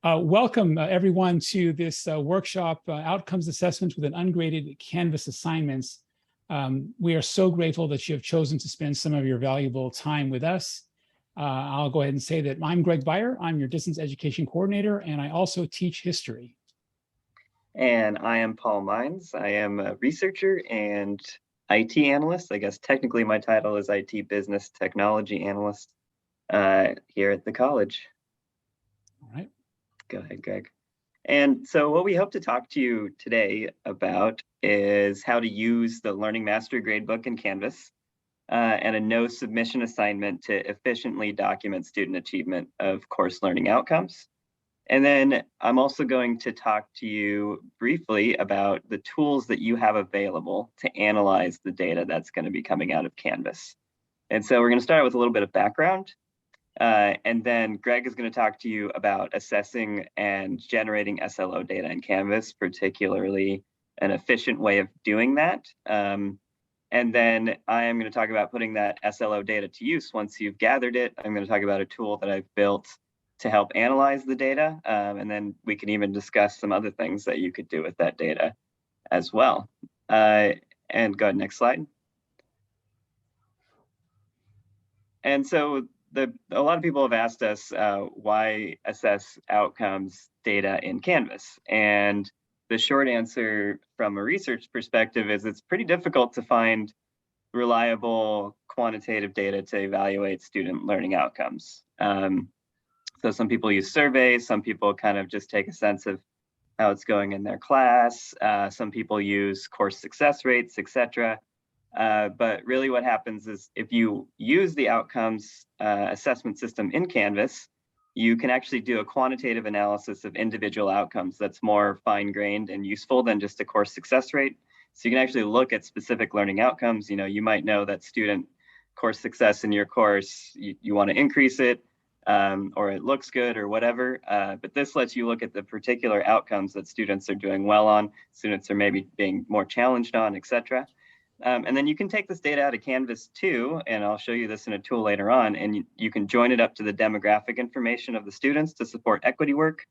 Welcome everyone to this workshop, Outcomes Assessment with an Ungraded Canvas Assignments. We are so grateful that you have chosen to spend some of your valuable time with us. I'll go ahead and say that I'm Greg Beyer. I'm your distance education coordinator, and I also teach history. And I am Paul Mines. I am a researcher and IT analyst. I guess technically my title is IT Business Technology Analyst here at the college. All right. Go ahead, Greg. And so what we hope to talk to you today about is how to use the Learning Mastery Gradebook in Canvas and a no submission assignment to efficiently document student achievement of course learning outcomes. And then I'm also going to talk to you briefly about the tools that you have available to analyze the data that's going to be coming out of Canvas. And so we're going to start with a little bit of background. And then Greg is going to talk to you about assessing and generating SLO data in Canvas, particularly an efficient way of doing that. And then I am going to talk about putting that SLO data to use. Once you've gathered it, I'm going to talk about a tool that I've built to help analyze the data. And then we can even discuss some other things that you could do with that data as well. And go ahead, next slide. And so a lot of people have asked us why assess outcomes data in Canvas. And the short answer from a research perspective is it's pretty difficult to find reliable quantitative data to evaluate student learning outcomes. So some people use surveys, some people kind of just take a sense of how it's going in their class. Some people use course success rates, etc. But really what happens is if you use the outcomes assessment system in Canvas, you can actually do a quantitative analysis of individual outcomes that's more fine-grained and useful than just a course success rate. So you can actually look at specific learning outcomes. You know, you might know that student course success in your course, you want to increase it, or it looks good or whatever. But this lets you look at the particular outcomes that students are doing well on, students are maybe being more challenged on, etc. And then you can take this data out of Canvas too, and I'll show you this in a tool later on, and you can join it up to the demographic information of the students to support equity work.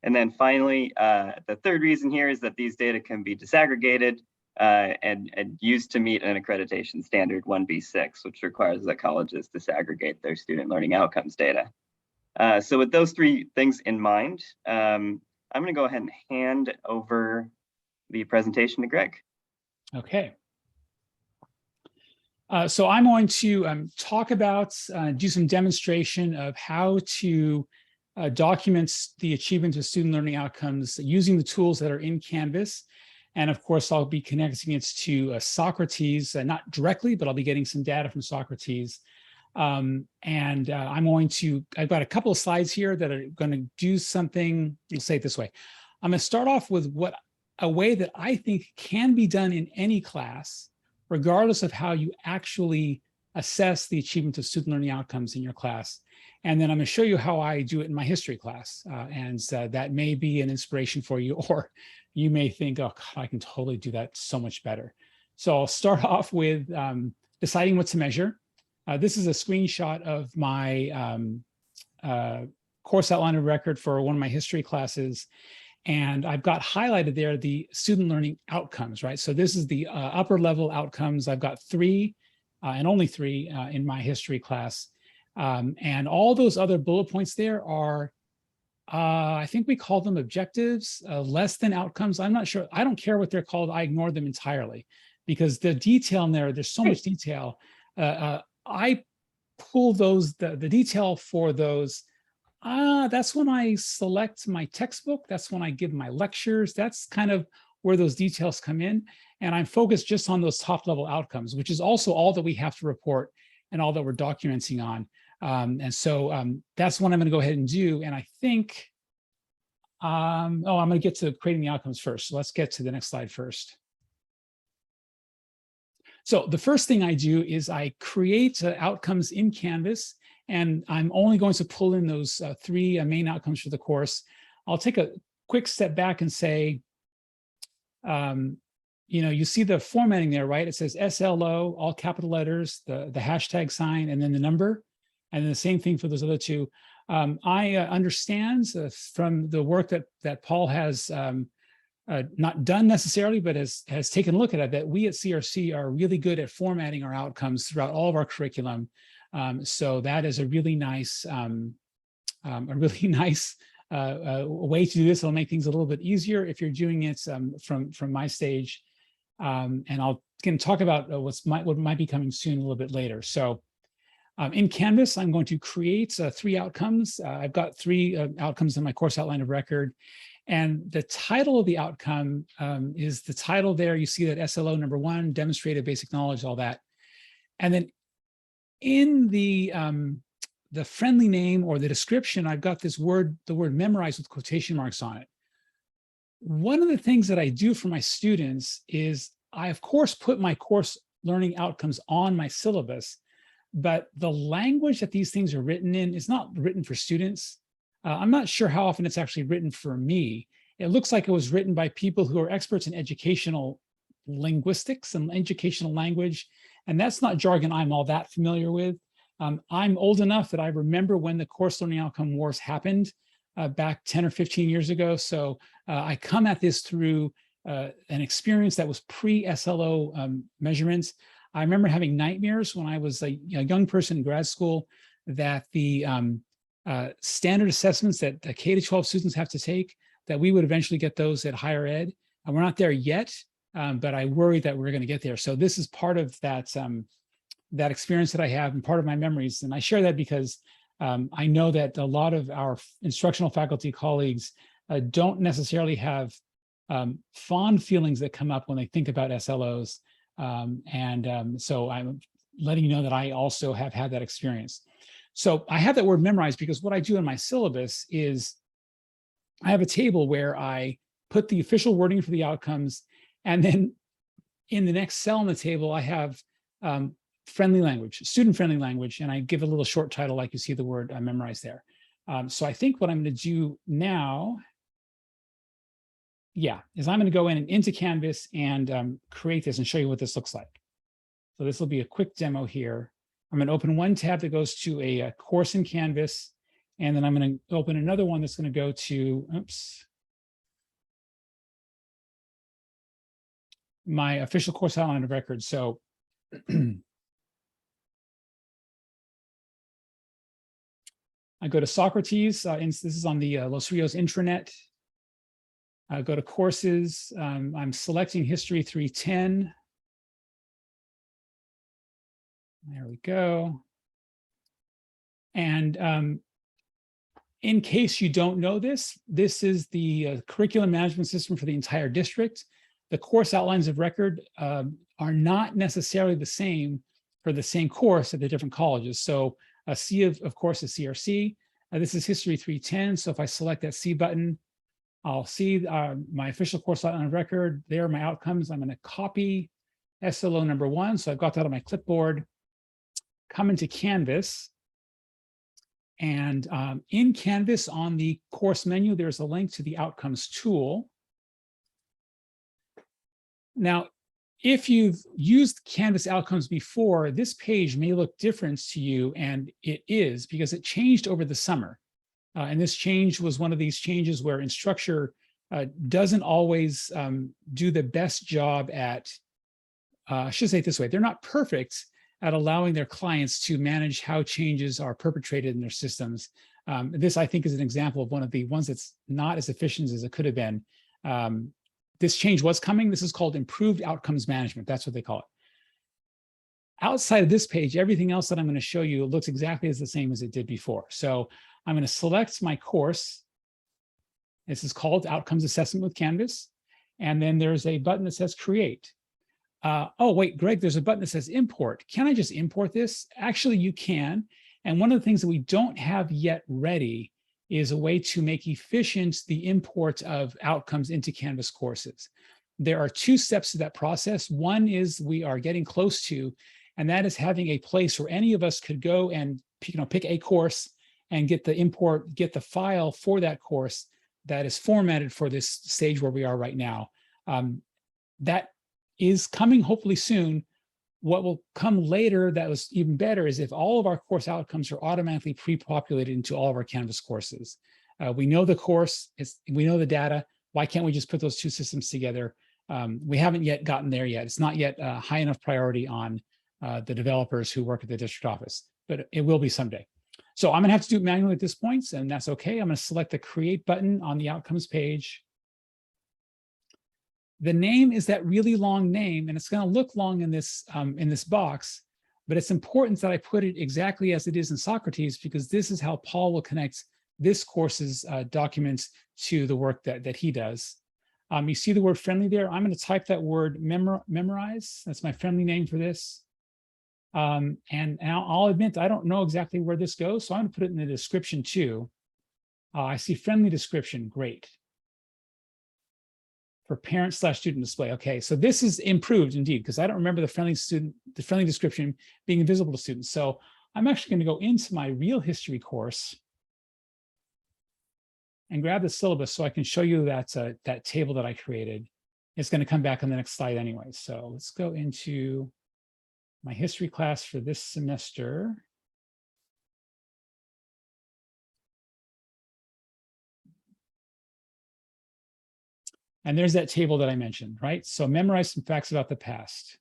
And then finally, the third reason here is that these data can be disaggregated and used to meet an accreditation standard 1B6, which requires that colleges disaggregate their student learning outcomes data. So with those three things in mind, I'm going to go ahead and hand over the presentation to Greg. Okay. So I'm going to talk about, do some demonstration of how to document the achievement of student learning outcomes using the tools that are in Canvas. And of course, I'll be connecting it to Socrates, not directly, but I'll be getting some data from Socrates. I've got a couple of slides here that are going to do something, we'll say it this way. I'm going to start off with a way that I think can be done in any class, regardless of how you actually assess the achievement of student learning outcomes in your class. And then I'm going to show you how I do it in my history class. That may be an inspiration for you, or you may think, oh, God, I can totally do that so much better. So I'll start off with deciding what to measure. This is a screenshot of my course outline of record for one of my history classes. And I've got highlighted there the student learning outcomes, right? So this is the upper level outcomes. I've got three and only three in my history class. And all those other bullet points there are, I think we call them objectives, less than outcomes. I'm not sure. I don't care what they're called. I ignore them entirely because the detail in there, there's so much detail. I pull those, the detail for those. That's when I select my textbook. That's when I give my lectures. That's kind of where those details come in. And I'm focused just on those top level outcomes, which is also all that we have to report and all that we're documenting on. That's what I'm going to go ahead and do. And I think, I'm going to get to creating the outcomes first. So let's get to the next slide first. So the first thing I do is I create outcomes in Canvas, and I'm only going to pull in those three main outcomes for the course. I'll take a quick step back and say, you see the formatting there, right? It says SLO, all capital letters, the hashtag sign, and then the number. And then the same thing for those other two. I understand from the work that Paul has not done necessarily, but has taken a look at it, that we at CRC are really good at formatting our outcomes throughout all of our curriculum. So that is a really nice, way to do this. It'll make things a little bit easier if you're doing it from my stage. And I'll talk about what might be coming soon a little bit later. So in Canvas, I'm going to create 3 outcomes. I've got 3 outcomes in my course outline of record. And the title of the outcome is the title there. You see that SLO number 1, demonstrated basic knowledge, all that. And then in the friendly name or the description, I've got this word, the word memorize with quotation marks on it. One of the things that I do for my students is I, of course, put my course learning outcomes on my syllabus, but the language that these things are written in is not written for students. I'm not sure how often it's actually written for me. It looks like it was written by people who are experts in educational linguistics and educational language, and that's not jargon I'm all that familiar with. I'm old enough that I remember when the course learning outcome wars happened back 10 or 15 years ago. So I come at this through an experience that was pre-SLO measurements. I remember having nightmares when I was a young person in grad school that the standard assessments that the K-12 students have to take, that we would eventually get those at higher ed. And we're not there yet, but I worry that we're going to get there. So this is part of that, that experience that I have and part of my memories. And I share that because I know that a lot of our instructional faculty colleagues don't necessarily have fond feelings that come up when they think about SLOs. So I'm letting you know that I also have had that experience. So I have that word memorized because what I do in my syllabus is I have a table where I put the official wording for the outcomes, and then in the next cell on the table, I have friendly language, student-friendly language, and I give a little short title like you see the word memorized there. So I think what I'm going to do now, is I'm going to go in and into Canvas and create this and show you what this looks like. So this will be a quick demo here. I'm going to open one tab that goes to a course in Canvas, and then I'm going to open another one that's going to go to, my official course outline of record. So I go to Socrates, and this is on the Los Rios intranet. I go to courses. I'm selecting History 310. There we go. And in case you don't know this, this is the curriculum management system for the entire district. The course outlines of record are not necessarily the same for the same course at the different colleges. So a C of course is CRC. This is History 310. So if I select that C button, I'll see my official course outline of record. There are my outcomes. I'm going to copy SLO number 1. So I've got that on my clipboard. Come into Canvas, and in Canvas on the course menu, there's a link to the outcomes tool. Now, if you've used Canvas outcomes before, this page may look different to you, and it is because it changed over the summer. And this change was one of these changes where Instructure doesn't always do the best job at, I should say it this way, they're not perfect at allowing their clients to manage how changes are perpetrated in their systems. This, I think, is an example of one of the ones that's not as efficient as it could have been. This change was coming. This is called improved outcomes management. That's what they call it. Outside of this page, everything else that I'm going to show you looks exactly as the same as it did before. So I'm going to select my course. This is called Outcomes Assessment with Canvas. And then there's a button that says Create. Oh, wait, Greg, there's a button that says Import. Can I just import this? Actually, you can. And one of the things that we don't have yet ready is a way to make efficient the import of outcomes into Canvas courses. There are 2 steps to that process. One is we are getting close to, and that is having a place where any of us could go and pick a course and get the file for that course that is formatted for this stage where we are right now. That is coming hopefully soon. What will come later that was even better is if all of our course outcomes are automatically pre-populated into all of our Canvas courses. We know the course, we know the data. Why can't we just put those two systems together? We haven't yet gotten there yet. It's not yet a high enough priority on the developers who work at the district office, but it will be someday. So I'm gonna have to do it manually at this point, and that's okay. I'm gonna select the Create button on the Outcomes page. The name is that really long name, and it's going to look long in this box, but it's important that I put it exactly as it is in Socrates, because this is how Paul will connect this course's documents to the work that he does. You see the word friendly there. I'm going to type that word memorize. That's my friendly name for this. And I'll admit I don't know exactly where this goes, so I'm going to put it in the description too. I see friendly description. Great. For parent/student display. Okay, so this is improved indeed, because I don't remember the friendly description being visible to students. So I'm actually going to go into my real history course and grab the syllabus so I can show you that table that I created. It's going to come back on the next slide anyway. So let's go into my history class for this semester. And there's that table that I mentioned, right? So memorize some facts about the past.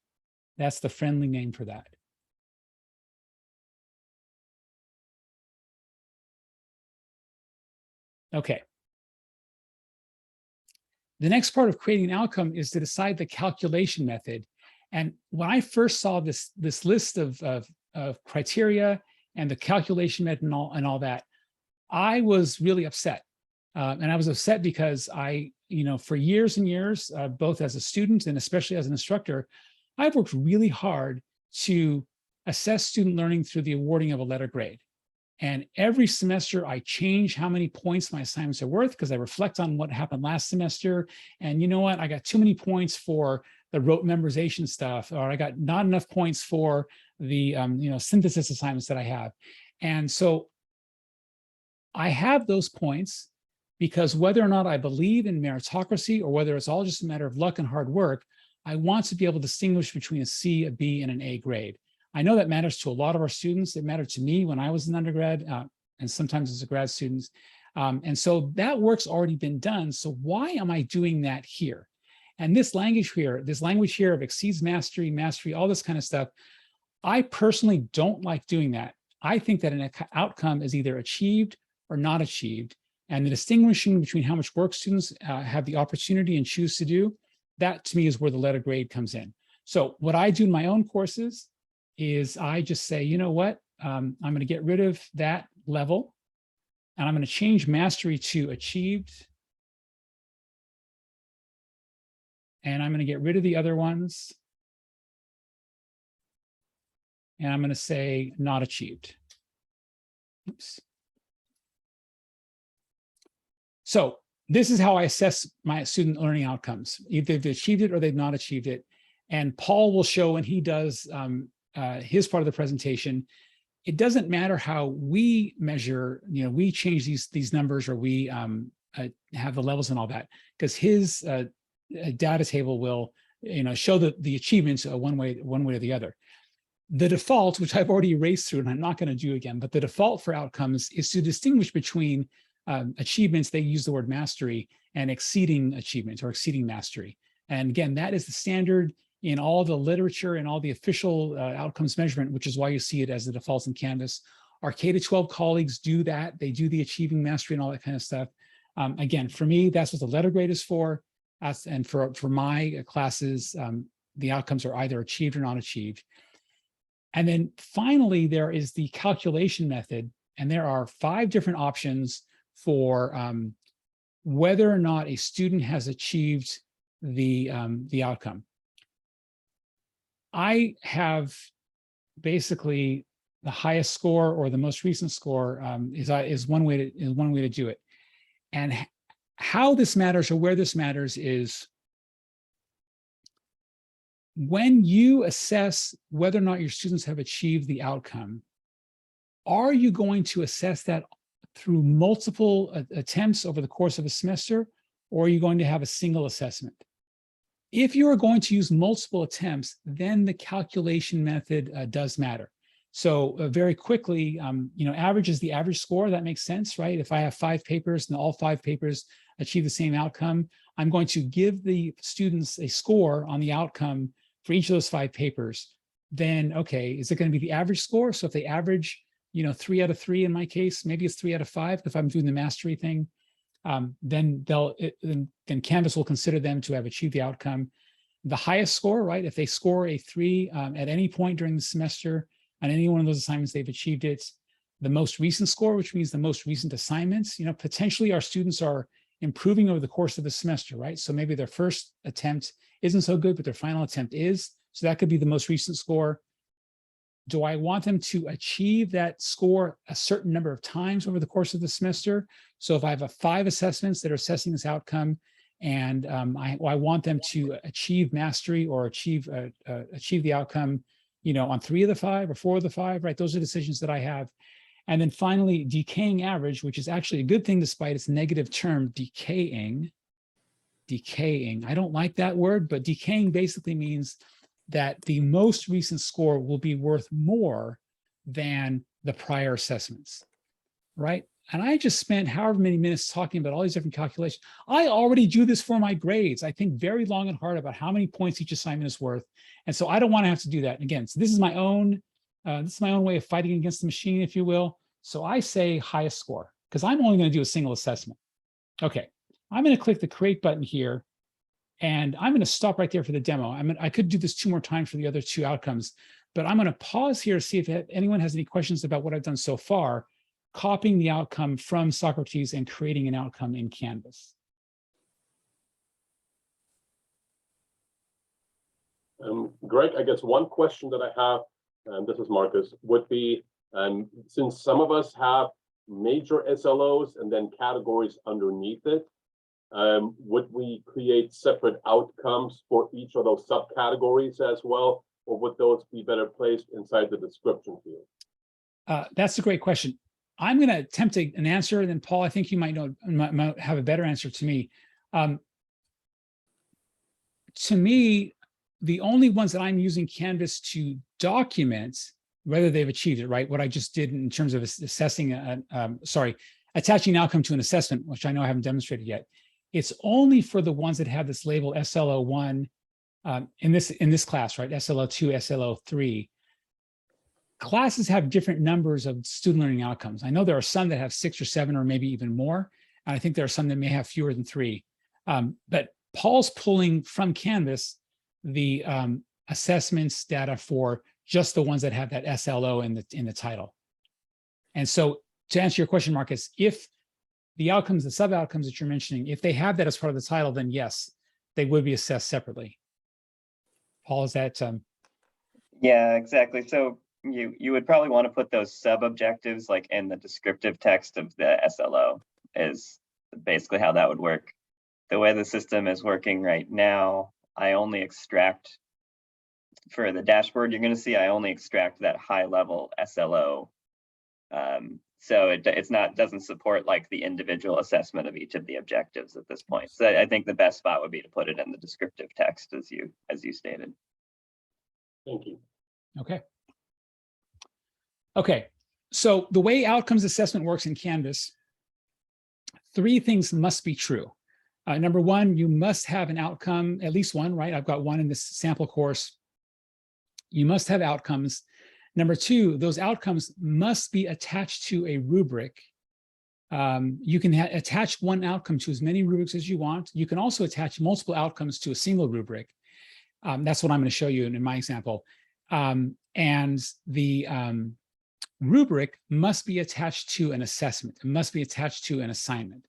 That's the friendly name for that. Okay. The next part of creating an outcome is to decide the calculation method. And when I first saw this list of criteria and the calculation method and all that, I was really upset. And I was upset because for years and years, both as a student and especially as an instructor, I've worked really hard to assess student learning through the awarding of a letter grade. And every semester I change how many points my assignments are worth, because I reflect on what happened last semester. And you know what? I got too many points for the rote memorization stuff, or I got not enough points for the synthesis assignments that I have. And so I have those points because whether or not I believe in meritocracy or whether it's all just a matter of luck and hard work, I want to be able to distinguish between a C, a B, and an A grade. I know that matters to a lot of our students. It mattered to me when I was an undergrad and sometimes as a grad student. And so that work's already been done. So why am I doing that here? And this language here of exceeds mastery, all this kind of stuff, I personally don't like doing that. I think that an outcome is either achieved or not achieved. And the distinguishing between how much work students have the opportunity and choose to do, that to me is where the letter grade comes in. So what I do in my own courses is I just say, you know what, I'm going to get rid of that level and I'm going to change mastery to achieved. And I'm going to get rid of the other ones. And I'm going to say not achieved. Oops. So this is how I assess my student learning outcomes. Either they've achieved it or they've not achieved it. And Paul will show when he does his part of the presentation, it doesn't matter how we measure, we change these numbers or we have the levels and all that, because his data table will show the achievements one way or the other. The default, which I've already erased through and I'm not going to do again, but the default for outcomes is to distinguish between achievements, they use the word mastery, and exceeding achievement or exceeding mastery. And again, that is the standard in all the literature and all the official outcomes measurement, which is why you see it as the defaults in Canvas. Our K-12 colleagues do that. They do the achieving mastery and all that kind of stuff. Again, for me, that's what the letter grade is for. And for my classes, the outcomes are either achieved or not achieved. And then finally, there is the calculation method. And there are 5 different options for whether or not a student has achieved the outcome. I have basically the highest score or the most recent score is one way to do it. And how this matters or where this matters is when you assess whether or not your students have achieved the outcome, are you going to assess that through multiple attempts over the course of a semester, or are you going to have a single assessment? If you are going to use multiple attempts, then the calculation method does matter. So very quickly, average is the average score. That makes sense, right? If I have 5 papers and all 5 papers achieve the same outcome, I'm going to give the students a score on the outcome for each of those 5 papers. Then, okay, is it going to be the average score? So if they average, 3 out of 3 in my case, maybe it's 3 out of 5 if I'm doing the mastery thing. Then Canvas will consider them to have achieved the outcome. The highest score, right? If they score a 3 at any point during the semester on any one of those assignments, they've achieved it. The most recent score, which means the most recent assignments, potentially our students are improving over the course of the semester, right? So maybe their first attempt isn't so good, but their final attempt is. So that could be the most recent score. Do I want them to achieve that score a certain number of times over the course of the semester? So if I have 5 assessments that are assessing this outcome, and I want them to achieve mastery or achieve the outcome, on 3 of the 5 or 4 of the 5, right? Those are decisions that I have. And then finally, decaying average, which is actually a good thing despite its negative term, decaying. I don't like that word, but decaying basically means that the most recent score will be worth more than the prior assessments, right? And I just spent however many minutes talking about all these different calculations. I already do this for my grades. I think very long and hard about how many points each assignment is worth. And so I don't want to have to do that. And again, so this is my own way of fighting against the machine, if you will. So I say highest score, because I'm only going to do a single assessment. Okay, I'm going to click the create button here. And I'm going to stop right there for the demo. I could do this 2 more times for the other 2 outcomes, but I'm going to pause here to see if anyone has any questions about what I've done so far, copying the outcome from Socrates and creating an outcome in Canvas. Greg, I guess one question that I have, and this is Marcus, would be, since some of us have major SLOs and then categories underneath it, would we create separate outcomes for each of those subcategories as well, or would those be better placed inside the description field? That's a great question. I'm going to attempt an answer, and then Paul, I think you might have a better answer to me. To me, the only ones that I'm using Canvas to document whether they've achieved it, right? What I just did in terms of assessing, attaching an outcome to an assessment, which I know I haven't demonstrated yet. It's only for the ones that have this label SLO1 in this class, right? SLO2, SLO3. Classes have different numbers of student learning outcomes. I know there are some that have 6 or 7 or maybe even more. And I think there are some that may have fewer than 3. But Paul's pulling from Canvas the assessments data for just the ones that have that SLO in the title. And so to answer your question, Marcus, if the outcomes, the sub-outcomes that you're mentioning, if they have that as part of the title, then yes, they would be assessed separately. Paul, is that? Yeah, exactly. So you would probably want to put those sub-objectives like in the descriptive text of the SLO is basically how that would work. The way the system is working right now, I only extract, for the dashboard, you're going to see I only extract that high-level SLO. So it doesn't support like the individual assessment of each of the objectives at this point. So I think the best spot would be to put it in the descriptive text as you stated. Thank you. Okay. Okay. So the way outcomes assessment works in Canvas, 3 things must be true. Number 1, you must have an outcome, at least one, right? I've got one in this sample course. You must have outcomes. Number 2, those outcomes must be attached to a rubric. You can attach one outcome to as many rubrics as you want. You can also attach multiple outcomes to a single rubric. That's what I'm going to show you in my example. And the rubric must be attached to an assessment. It must be attached to an assignment.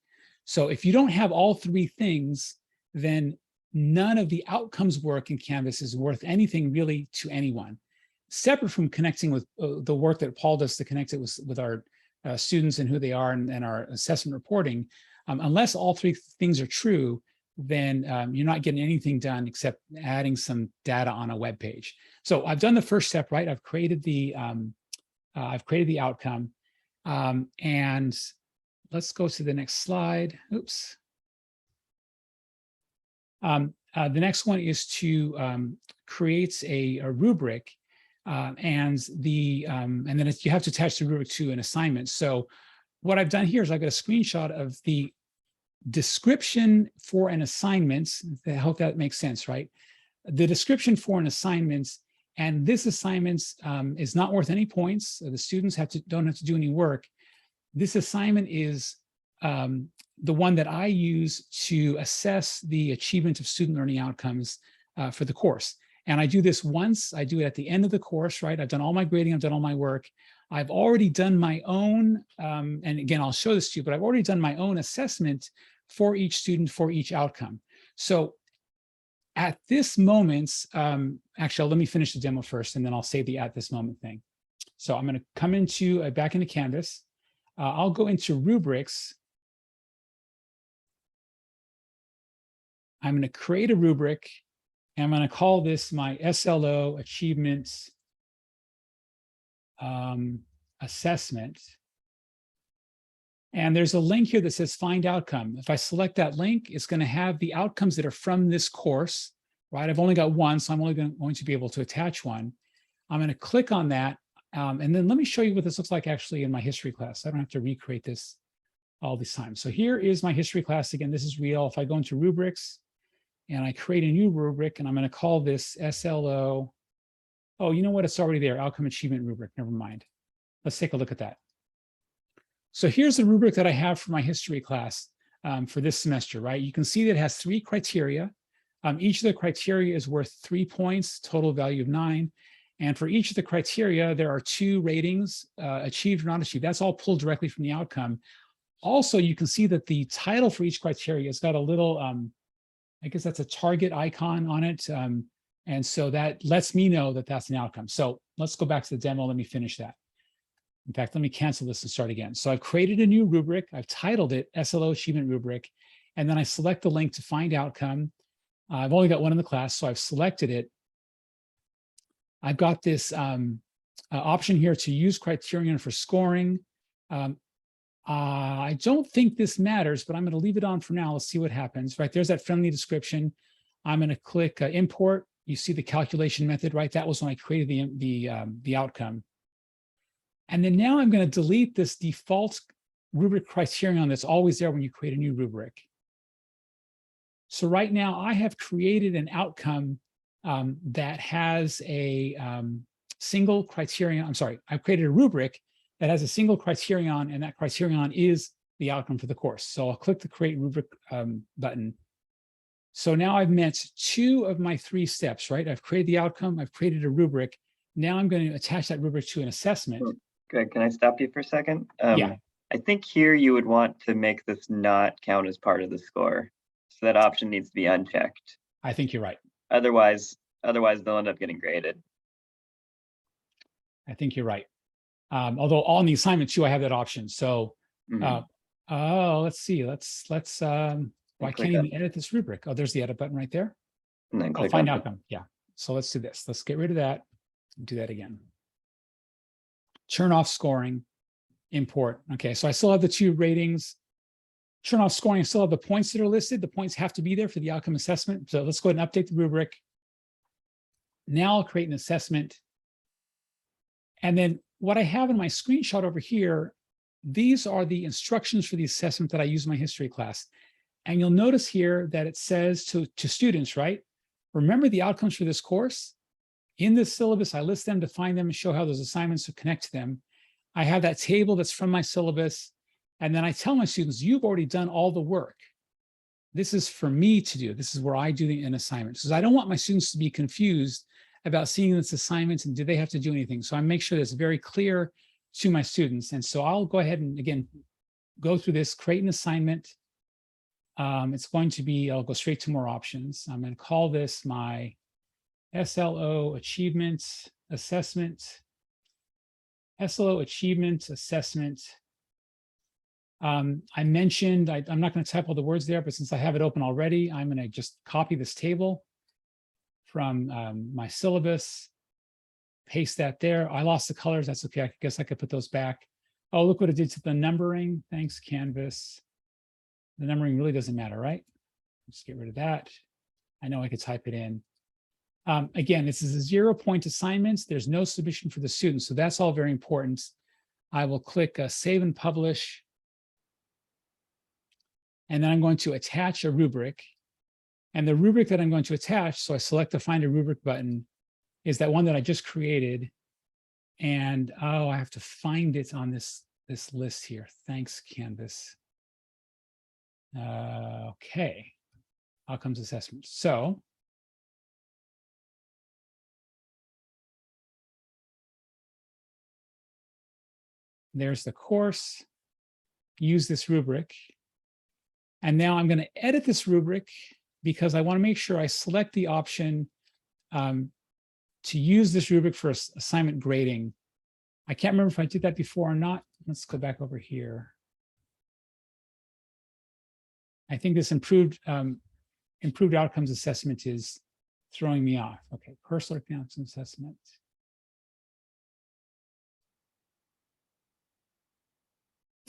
So if you don't have all 3 things, then none of the outcomes work in Canvas is worth anything really to anyone. Separate from connecting with the work that Paul does to connect it with our students and who they are and our assessment reporting, unless all 3 things are true, then you're not getting anything done except adding some data on a web page. So I've done the first step, right? I've created the outcome, and let's go to the next slide. Oops. The next one is to create a rubric, and then you have to attach the rubric to an assignment. So what I've done here is I've got a screenshot of the description for an assignment. I hope that makes sense, right? The description for an assignment, and this assignment is not worth any points. The students don't have to do any work. This assignment is the one that I use to assess the achievement of student learning outcomes for the course. And I do this once. I do it at the end of the course, right? I've done all my grading, I've done all my work. I've already done my own, and again, I'll show this to you, but I've already done my own assessment for each student, for each outcome. So at this moment, actually, let me finish the demo first, and then I'll save the at this moment thing. So I'm going to come into back into Canvas. I'll go into rubrics. I'm going to create a rubric, and I'm going to call this my SLO achievements assessment. And there's a link here that says find outcome. If I select that link, it's going to have the outcomes that are from this course, right? I've only got one, so I'm only going to be able to attach one. I'm going to click on that. And then let me show you what this looks like actually in my history class. I don't have to recreate this all this time. So here is my history class. Again, this is real. If I go into rubrics and I create a new rubric, and I'm going to call this SLO. Oh, you know what? It's already there. Outcome achievement rubric. Never mind. Let's take a look at that. So here's the rubric that I have for my history class for this semester, right? You can see that it has 3 criteria. Each of the criteria is worth 3 points, total value of 9. And for each of the criteria, there are 2 ratings, achieved or not achieved. That's all pulled directly from the outcome. Also, you can see that the title for each criteria has got a little, I guess that's a target icon on it. And so that lets me know that that's an outcome. So let's go back to the demo. Let me finish that. In fact, let me cancel this and start again. So I've created a new rubric. I've titled it SLO Achievement Rubric. And then I select the link to find outcome. I've only got one in the class, so I've selected it. I've got this option here to use criterion for scoring. I don't think this matters, but I'm going to leave it on for now. Let's see what happens. Right, there's that friendly description. I'm going to click import. You see the calculation method, right? That was when I created the outcome. And then now I'm going to delete this default rubric criterion that's always there when you create a new rubric. So right now I have created an outcome that has a single criterion. I'm sorry, I've created a rubric that has a single criterion, and that criterion is the outcome for the course. So I'll click the create rubric button. So now I've met 2 of my 3 steps, right? I've created the outcome, I've created a rubric. Now I'm going to attach that rubric to an assessment. Greg, can I stop you for a second? Yeah. I think here you would want to make this not count as part of the score. So that option needs to be unchecked. I think you're right. Otherwise they'll end up getting graded. I think you're right. Although on the assignment too, I have that option. So, let's see. Let's I can't even edit this rubric. Oh, there's the edit button right there. And then click find on outcome. Yeah. So let's do this. Let's get rid of that. Do that again. Turn off scoring, import. Okay, so I still have the 2 ratings. Turn off scoring, I still have the points that are listed. The points have to be there for the outcome assessment. So let's go ahead and update the rubric. Now I'll create an assessment. And then what I have in my screenshot over here, these are the instructions for the assessment that I use in my history class. And you'll notice here that it says to students, right? Remember the outcomes for this course. In this syllabus, I list them, define them, and show how those assignments will connect to them. I have that table that's from my syllabus. And then I tell my students, you've already done all the work. This is for me to do. This is where I do an assignment. Because I don't want my students to be confused about seeing this assignment and do they have to do anything. So I make sure that's very clear to my students. And so I'll go ahead and, again, go through this, create an assignment. It's going to be, I'll go straight to more options. I'm going to call this my SLO Achievement Assessment. SLO Achievement Assessment. I mentioned, I'm not going to type all the words there, but since I have it open already, I'm going to just copy this table from my syllabus, paste that there. I lost the colors. That's okay. I guess I could put those back. Oh, look what it did to the numbering. Thanks, Canvas. The numbering really doesn't matter, right? Let's get rid of that. I know I could type it in. Again, this is a 0-point assignment. There's no submission for the student, so that's all very important. I will click Save and Publish. And then I'm going to attach a rubric. And the rubric that I'm going to attach, so I select the Find a Rubric button, is that one that I just created. And oh, I have to find it on this list here. Thanks, Canvas. Okay, outcomes assessment. So there's the course, use this rubric. And now I'm going to edit this rubric because I want to make sure I select the option to use this rubric for assignment grading. I can't remember if I did that before or not. Let's go back over here. I think this improved outcomes assessment is throwing me off. Okay, personal outcomes assessment.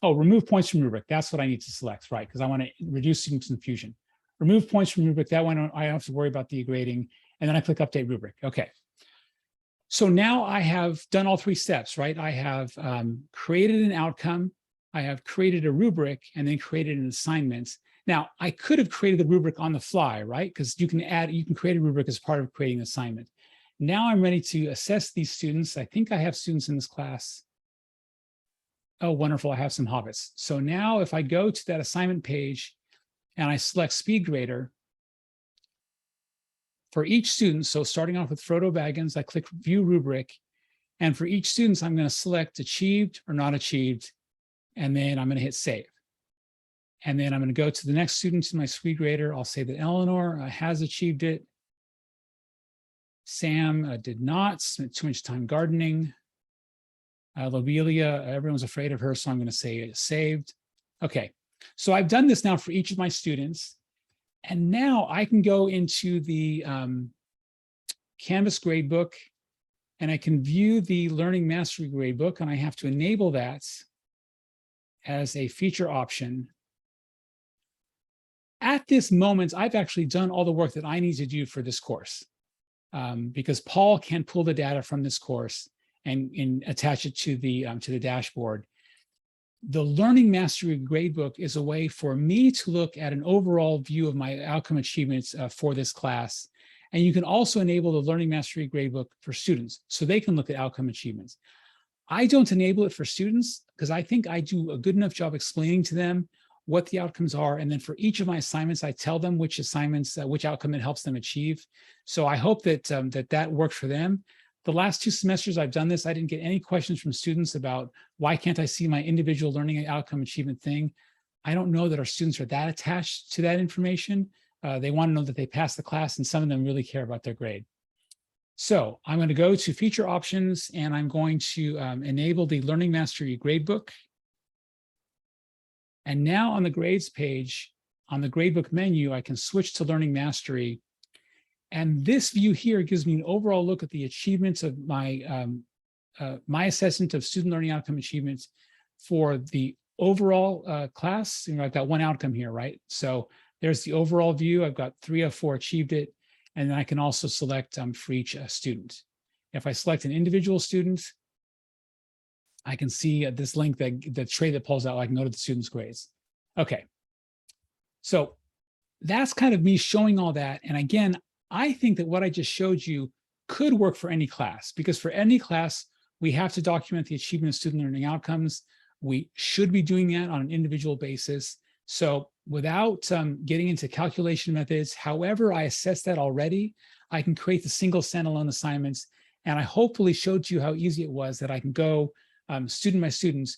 Oh, remove points from rubric. That's what I need to select, right? Because I want to reduce student confusion. Remove points from rubric. That one, I don't have to worry about the grading. And then I click Update Rubric. Okay. So now I have done all 3 steps, right? I have created an outcome. I have created a rubric and then created an assignment. Now, I could have created the rubric on the fly, right? Because you can create a rubric as part of creating an assignment. Now I'm ready to assess these students. I think I have students in this class. Oh, wonderful, I have some hobbits. So now if I go to that assignment page and I select Speed Grader, for each student, so starting off with Frodo Baggins, I click View Rubric, and for each student, I'm going to select Achieved or Not Achieved, and then I'm going to hit Save. And then I'm going to go to the next student in my Speed Grader. I'll say that Eleanor has achieved it. Sam did not, spent too much time gardening. Lobelia, everyone's afraid of her, so I'm going to say it's saved. Okay, so I've done this now for each of my students. And now I can go into the Canvas gradebook and I can view the Learning Mastery gradebook, and I have to enable that as a feature option. At this moment, I've actually done all the work that I need to do for this course because Paul can pull the data from this course and attach it to the dashboard. The Learning Mastery Gradebook is a way for me to look at an overall view of my outcome achievements for this class. And you can also enable the Learning Mastery Gradebook for students so they can look at outcome achievements. I don't enable it for students because I think I do a good enough job explaining to them what the outcomes are. And then for each of my assignments, I tell them which assignments, which outcome it helps them achieve. So I hope that that works for them. The last 2 semesters I've done this, I didn't get any questions from students about why can't I see my individual learning outcome achievement thing. I don't know that our students are that attached to that information. They want to know that they passed the class, and some of them really care about their grade. So I'm going to go to feature options, and I'm going to enable the Learning Mastery Gradebook. And now on the grades page, on the gradebook menu, I can switch to Learning Mastery. And this view here gives me an overall look at the achievements of my my assessment of student learning outcome achievements for the overall class. You know, I've got 1 outcome here, right? So there's the overall view. I've got 3 of 4 achieved it. And then I can also select for each student. If I select an individual student, I can see this link, that the tray that pulls out, I can go to the student's grades. Okay. So that's kind of me showing all that. And again, I think that what I just showed you could work for any class, because for any class, we have to document the achievement of student learning outcomes. We should be doing that on an individual basis. So without getting into calculation methods, however I assess that already, I can create the single standalone assignments. And I hopefully showed you how easy it was that I can go student by student.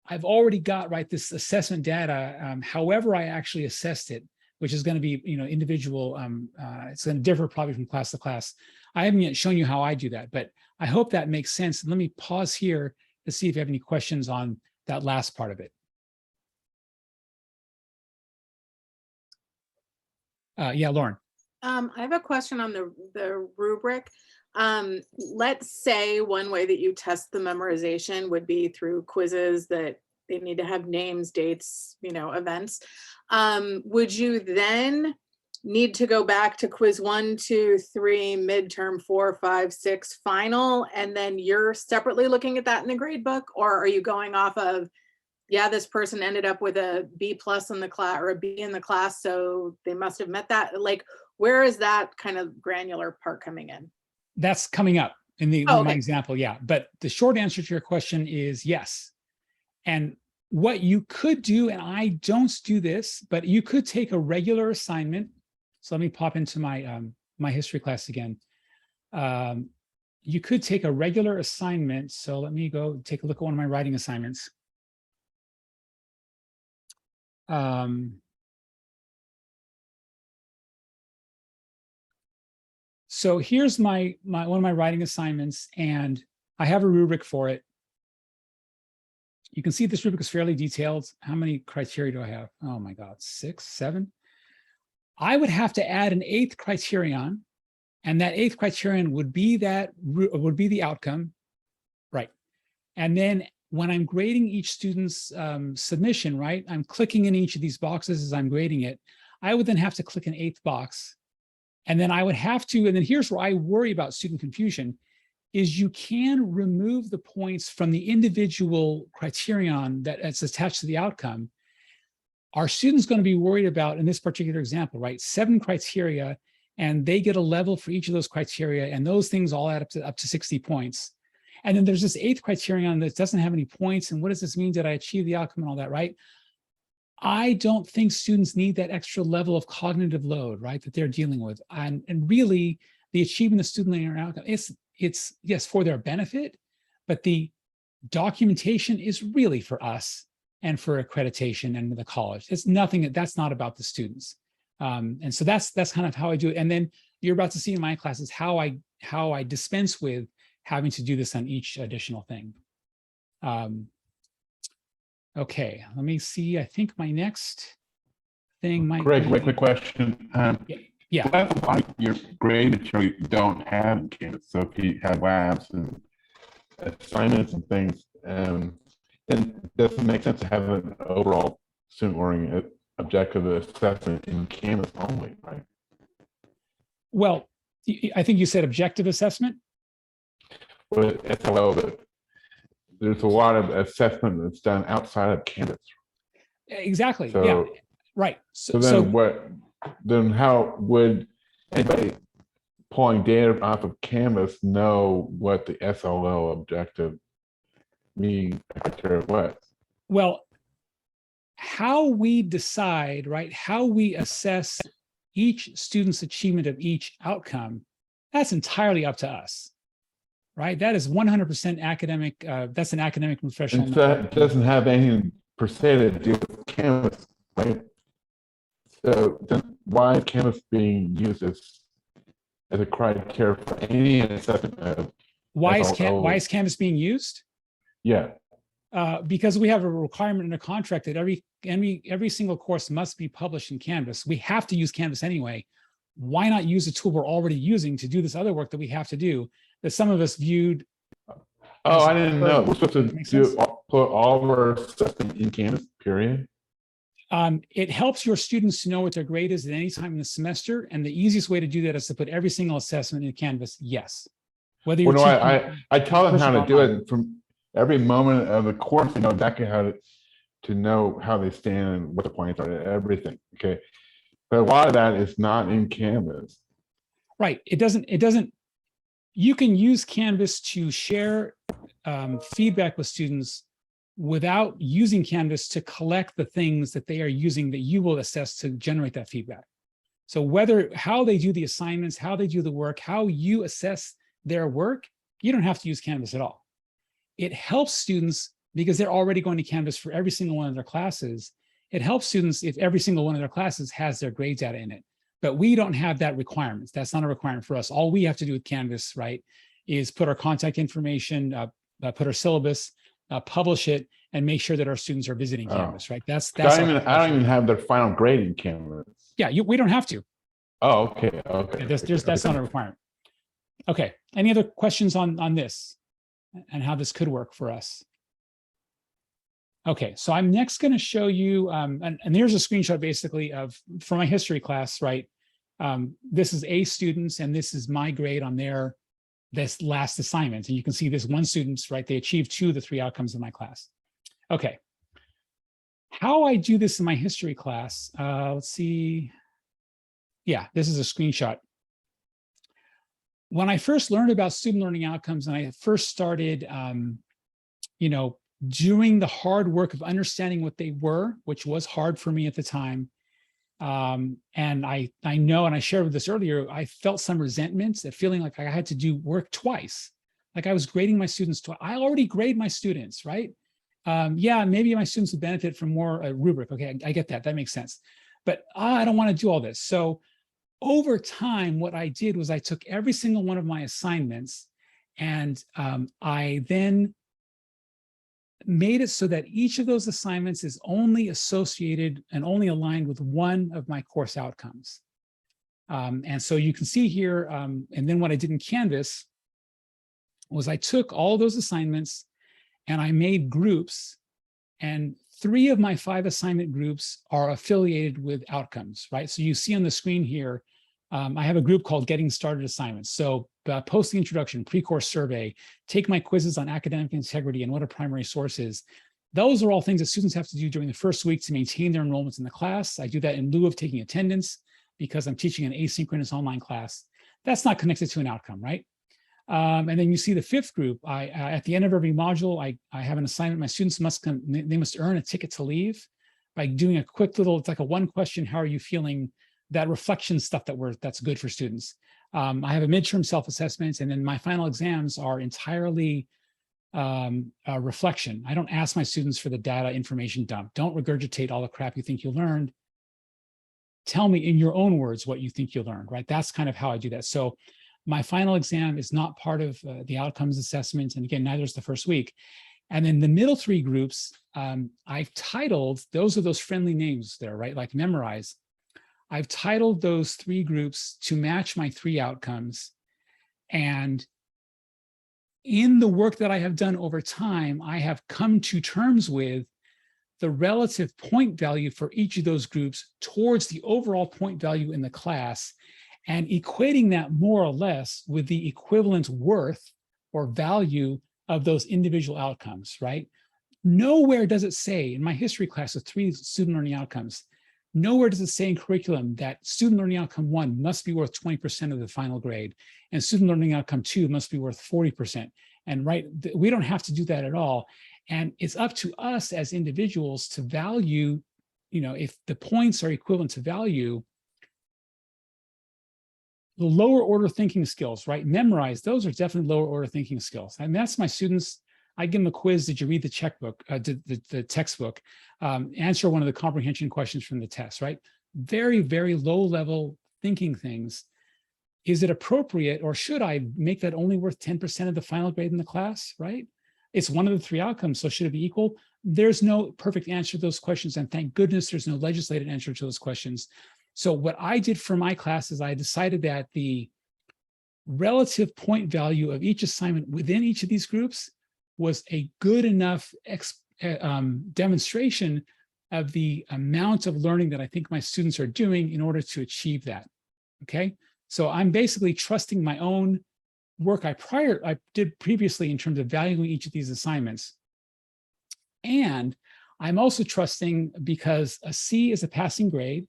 I've already got, right, this assessment data, however I actually assessed it, which is going to be, you know, individual. It's going to differ probably from class to class. I haven't yet shown you how I do that, but I hope that makes sense. And let me pause here to see if you have any questions on that last part of it. Yeah, Lauren. I have a question on the rubric. Let's say one way that you test the memorization would be through quizzes that they need to have names, dates, you know, events. Would you then need to go back to quiz 1, 2, 3, midterm 4, 5, 6, final, and then you're separately looking at that in the grade book? Or are you going off of, yeah, this person ended up with a B plus in the class or a B in the class, so they must have met that? Like, where is that kind of granular part coming in? That's coming up in the Oh, my okay. example, yeah. But the short answer to your question is yes. And what you could do, and I don't do this, but you could take a regular assignment. So let me pop into my my history class again. You could take a regular assignment. So let me go take a look at one of my writing assignments. So here's my one of my writing assignments, and I have a rubric for it. You can see this rubric is fairly detailed. How many criteria do I have? Oh my God, 6, 7. I would have to add an 8th criterion, and that 8th criterion would be the outcome, right? And then when I'm grading each student's submission, right, I'm clicking in each of these boxes as I'm grading it. I would then have to click an 8th box. And then I would have to, and then here's where I worry about student confusion, is you can remove the points from the individual criterion that is attached to the outcome. Our students going to be worried about, in this particular example, right, 7 criteria, and they get a level for each of those criteria, and those things all add up to 60 points. And then there's this 8th criterion that doesn't have any points, and what does this mean? Did I achieve the outcome and all that, right? I don't think students need that extra level of cognitive load, right, that they're dealing with. And really, the achievement of student learning outcome, it's yes, for their benefit, but the documentation is really for us and for accreditation and the college. It's nothing, that's not about the students. And so that's kind of how I do it. And then you're about to see in my classes how I dispense with having to do this on each additional thing. Okay, let me see. I think my next thing might Greg, be, quick question. yeah. That's why your grade material you don't have kids. So if you have labs and assignments and things, then it doesn't make sense to have an overall student learning objective assessment in Canvas only, right? Well, I think you said objective assessment. Well, SLO, but there's a lot of assessment that's done outside of Canvas. Exactly. So, yeah. Right. So then how would anybody pulling data off of Canvas know what the SLO objective mean criteria was? Well, how we decide, right, how we assess each student's achievement of each outcome, that's entirely up to us, right? That is 100% academic. That's an academic professional. And that doesn't have anything per se to do with Canvas, right? So then why is Canvas being used as a criteria for any assessment of why is Canvas being used? Yeah. Because we have a requirement in a contract that every single course must be published in Canvas. We have to use Canvas anyway. Why not use a tool we're already using to do this other work that we have to do that some of us viewed? Oh, I didn't know. We're supposed to put all of our stuff in Canvas, period. It helps your students to know what their grade is at any time in the semester. And the easiest way to do that is to put every single assessment in Canvas. Yes. Whether you're I tell them how to do it from every moment of the course, they know exactly how to know how they stand and what the points are, everything. Okay. But a lot of that is not in Canvas. Right. It doesn't, you can use Canvas to share feedback with students without using Canvas to collect the things that they are using that you will assess to generate that feedback. So how they do the assignments, how they do the work, how you assess their work, you don't have to use Canvas at all. It helps students because they're already going to Canvas for every single one of their classes. It helps students if every single one of their classes has their grade data in it. But we don't have that requirement. That's not a requirement for us. All we have to do with Canvas, right, is put our contact information, put our syllabus, publish it, and make sure that our students are visiting Canvas, right? That's I don't even have their final grade in Canvas. Yeah, we don't have to. Oh, okay. Okay. Yeah, that's not a requirement. Okay. Any other questions on this and how this could work for us? Okay, so I'm next going to show you, and here's a screenshot basically from my history class, right? This is A students, and this is my grade on this last assignment. And you can see this one student's, right, they achieved 2 of the 3 outcomes in my class. Okay. How I do this in my history class, let's see. Yeah, this is a screenshot. When I first learned about student learning outcomes and I first started, doing the hard work of understanding what they were, which was hard for me at the time. And I know, and I shared with this earlier, I felt some resentment at feeling like I had to do work twice. Like I was grading my students twice. I already grade my students, right? Yeah, maybe my students would benefit from more rubric. Okay, I get that. That makes sense. But I don't want to do all this. So over time, what I did was I took every single one of my assignments and I then made it so that each of those assignments is only associated and only aligned with one of my course outcomes. And so you can see here, and then what I did in Canvas was I took all those assignments and I made groups, and 3 of my 5 assignment groups are affiliated with outcomes, right? So you see on the screen here, I have a group called Getting Started Assignments. So post the introduction, pre-course survey, take my quizzes on academic integrity and what a primary source is. Those are all things that students have to do during the first week to maintain their enrollments in the class. I do that in lieu of taking attendance because I'm teaching an asynchronous online class. That's not connected to an outcome, right? And then you see the 5th group. At the end of every module, I have an assignment. My students must earn a ticket to leave by doing a quick little, it's like a 1 question, how are you feeling? That reflection stuff that's good for students. I have a midterm self-assessment, and then my final exams are entirely reflection. I don't ask my students for the data information dump. Don't regurgitate all the crap you think you learned. Tell me in your own words what you think you learned, right? That's kind of how I do that. So my final exam is not part of the outcomes assessment. And again, neither is the first week. And then the middle 3 groups, I've titled, those are those friendly names there, right? Like memorize. I've titled those 3 groups to match my 3 outcomes. And in the work that I have done over time, I have come to terms with the relative point value for each of those groups towards the overall point value in the class, and equating that more or less with the equivalent worth or value of those individual outcomes, right? Nowhere does it say in my history class of 3 student learning outcomes, nowhere does it say in curriculum that student learning outcome 1 must be worth 20% of the final grade and student learning outcome 2 must be worth 40%. And right, we don't have to do that at all. And it's up to us as individuals to value, if the points are equivalent to value, the lower order thinking skills, right? Memorize, those are definitely lower order thinking skills. And that's my students. I give them a quiz. Did you read the checkbook, the textbook? Answer one of the comprehension questions from the test, right? Very, very low level thinking things. Is it appropriate, or should I make that only worth 10% of the final grade in the class, right? It's one of the 3 outcomes, so should it be equal? There's no perfect answer to those questions, and thank goodness there's no legislated answer to those questions. So what I did for my class is I decided that the relative point value of each assignment within each of these groups was a good enough demonstration of the amount of learning that I think my students are doing in order to achieve that, okay? So I'm basically trusting my own work I did previously in terms of valuing each of these assignments. And I'm also trusting because a C is a passing grade,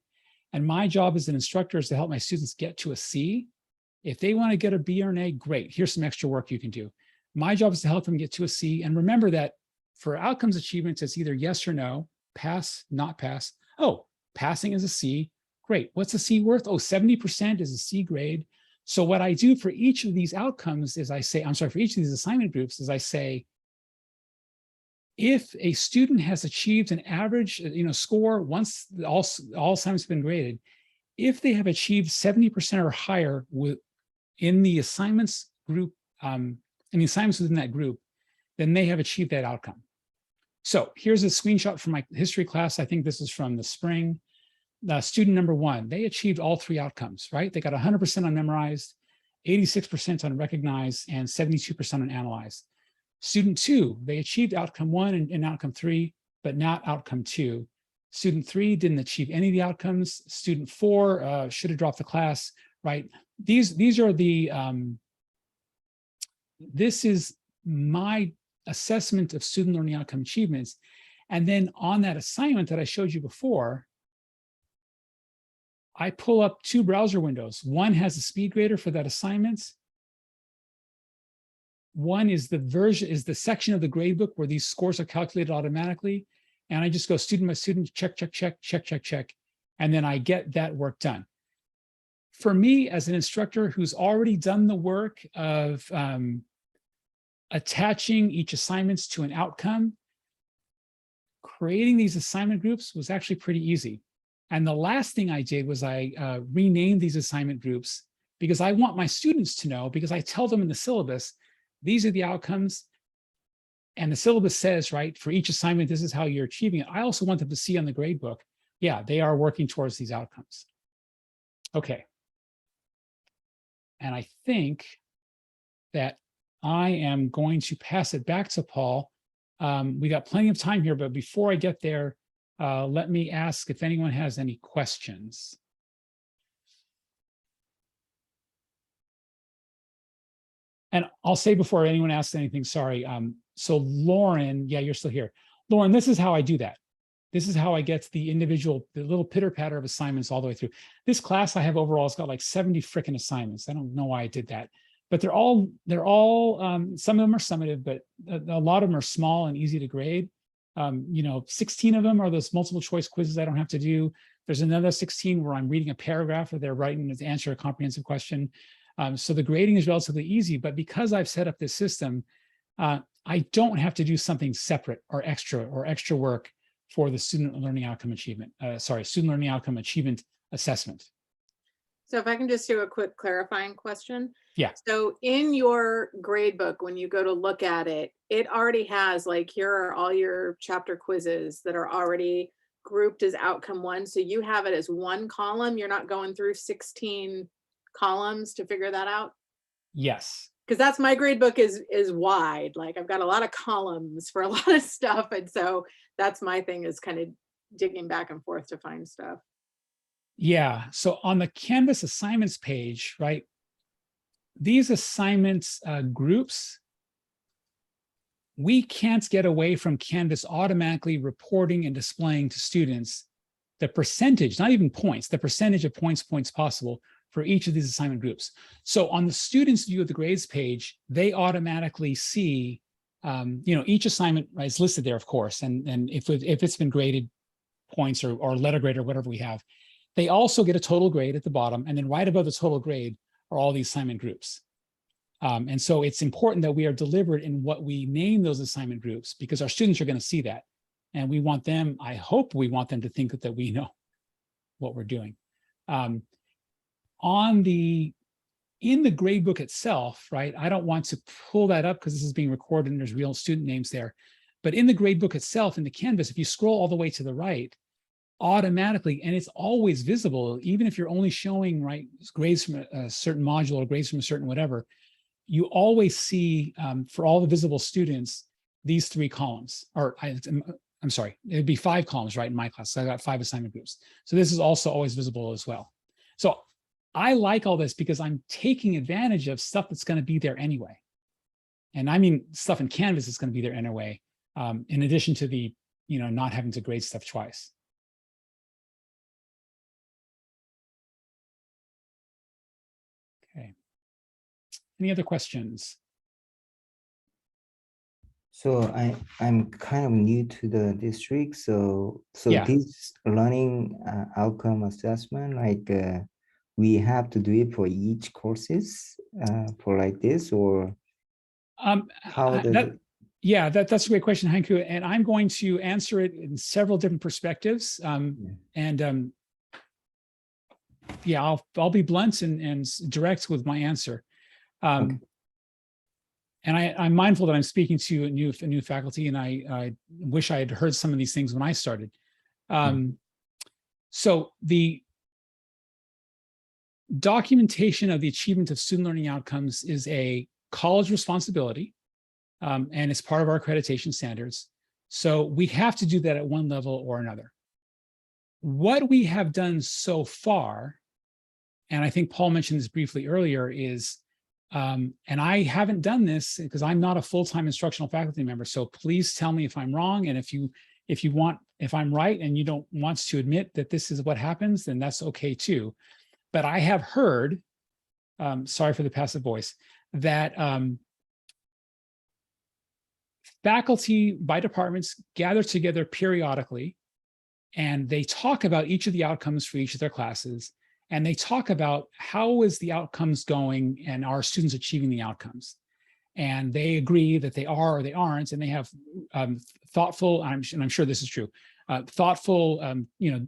and my job as an instructor is to help my students get to a C. If they want to get a B or an A, great. Here's some extra work you can do. My job is to help them get to a C. And remember that for outcomes achievements, it's either yes or no, pass, not pass. Oh, passing is a C. Great. What's a C worth? Oh, 70% is a C grade. So what I do for each of these outcomes is for each of these assignment groups is I say, if a student has achieved an average, score once all assignments have been graded, if they have achieved 70% or higher in the assignments group, in the assignments within that group, then they have achieved that outcome. So here's a screenshot from my history class. I think this is from the spring. Student number 1, they achieved all 3 outcomes, right? They got 100% on memorized, 86% on recognized, and 72% on analyzed. Student 2, they achieved outcome 1 and outcome 3, but not outcome 2. Student 3 didn't achieve any of the outcomes. Student 4 should have dropped the class, right? These are the, this is my assessment of student learning outcome achievements. And then on that assignment that I showed you before, I pull up 2 browser windows. One has a speed grader for that assignment. One is the section of the gradebook where these scores are calculated automatically. And I just go student by student, check, check, check, check, check, check. And then I get that work done. For me, as an instructor who's already done the work of attaching each assignment to an outcome, creating these assignment groups was actually pretty easy. And the last thing I did was I renamed these assignment groups because I want my students to know, because I tell them in the syllabus, these are the outcomes. And the syllabus says, right, for each assignment, this is how you're achieving it. I also want them to see on the gradebook, yeah, they are working towards these outcomes. Okay. And I think that I am going to pass it back to Paul. We got plenty of time here, but before I get there, let me ask if anyone has any questions. And I'll say before anyone asks anything, sorry. So Lauren, yeah, you're still here. Lauren, this is how I do that. This is how I get the little pitter patter of assignments all the way through. This class I have overall has got like 70 frickin' assignments. I don't know why I did that, but they're all some of them are summative, but a lot of them are small and easy to grade. 16 of them are those multiple choice quizzes I don't have to do. There's another 16 where I'm reading a paragraph or they're writing to answer a comprehensive question. So the grading is relatively easy, but because I've set up this system, I don't have to do something separate or extra work for the student learning outcome achievement, student learning outcome achievement assessment. So if I can just do a quick clarifying question. Yeah. So in your gradebook, when you go to look at it, it already has like, here are all your chapter quizzes that are already grouped as outcome 1. So you have it as one column. You're not going through 16 columns to figure that out? Yes. Because that's my gradebook is wide. Like I've got a lot of columns for a lot of stuff. And so that's my thing, is kind of digging back and forth to find stuff. Yeah. So on the Canvas assignments page, right, these assignments groups, we can't get away from Canvas automatically reporting and displaying to students the percentage, not even points, the percentage of points possible for each of these assignment groups. So on the students view of the grades page, they automatically see, each assignment is listed there, of course. And if it's been graded points or letter grade or whatever we have, they also get a total grade at the bottom. And then right above the total grade are all these assignment groups. And so it's important that we are deliberate in what we name those assignment groups, because our students are going to see that. And we want them, I hope we want them to think that we know what we're doing. In the gradebook itself, right? I don't want to pull that up because this is being recorded and there's real student names there. But in the gradebook itself, in the Canvas, if you scroll all the way to the right, automatically, and it's always visible, even if you're only showing grades from a certain module or grades from a certain whatever, you always see for all the visible students, these 3 columns, or I'm sorry, it'd be 5 columns, right? In my class, so I got 5 assignment groups. So this is also always visible as well. So I like all this because I'm taking advantage of stuff that's going to be there anyway. And I mean, stuff in Canvas is going to be there anyway, in addition to the, not having to grade stuff twice. Okay. Any other questions? So I'm kind of new to the district. So Yeah. This learning outcome assessment, we have to do it for each courses for like this, or how does it? Yeah, that's a great question, Hanku. And I'm going to answer it in several different perspectives. Yeah, I'll be blunt and direct with my answer. Okay. And I'm mindful that I'm speaking to a new faculty, and I wish I had heard some of these things when I started. So the documentation of the achievement of student learning outcomes is a college responsibility, and it's part of our accreditation standards. So we have to do that at one level or another. what we have done so far, and I think Paul mentioned this briefly earlier, is, and I haven't done this because I'm not a full-time instructional faculty member, so please tell me if I'm wrong, and if I'm right and you don't want to admit that this is what happens, then that's okay too. But I have heard, sorry for the passive voice, that faculty by departments gather together periodically, and they talk about each of the outcomes for each of their classes, and they talk about how is the outcomes going and are students achieving the outcomes. And they agree that they are or they aren't, and they have thoughtful, and I'm sure this is true, thoughtful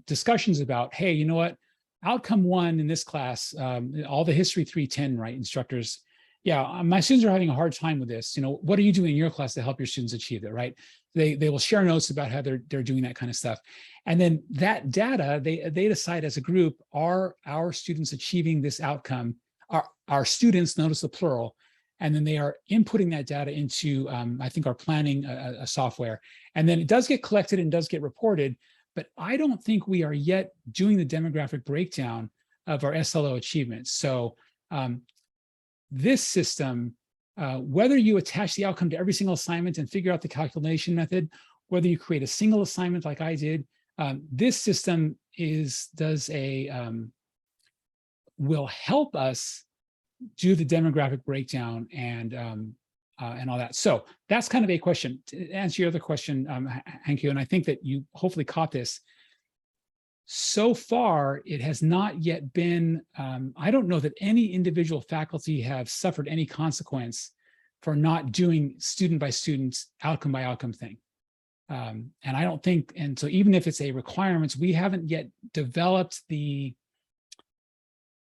discussions about, hey, you know what, outcome 1 in this class, all the history 310, right, instructors, yeah, my students are having a hard time with this. What are you doing in your class to help your students achieve it, right? They will share notes about how they're doing that kind of stuff. And then that data, they decide as a group, are our students achieving this outcome? Our students, notice the plural, and then they are inputting that data into, I think, our planning a software. And then it does get collected and does get reported, but I don't think we are yet doing the demographic breakdown of our SLO achievements. So this system, whether you attach the outcome to every single assignment and figure out the calculation method, whether you create a single assignment like I did, this system will help us do the demographic breakdown and all that. So that's kind of a question. To answer your other question, Hankyu, and I think that you hopefully caught this. So far, it has not yet been, I don't know that any individual faculty have suffered any consequence for not doing student by student, outcome by outcome thing. And I don't think, and so even if it's a requirement, we haven't yet developed the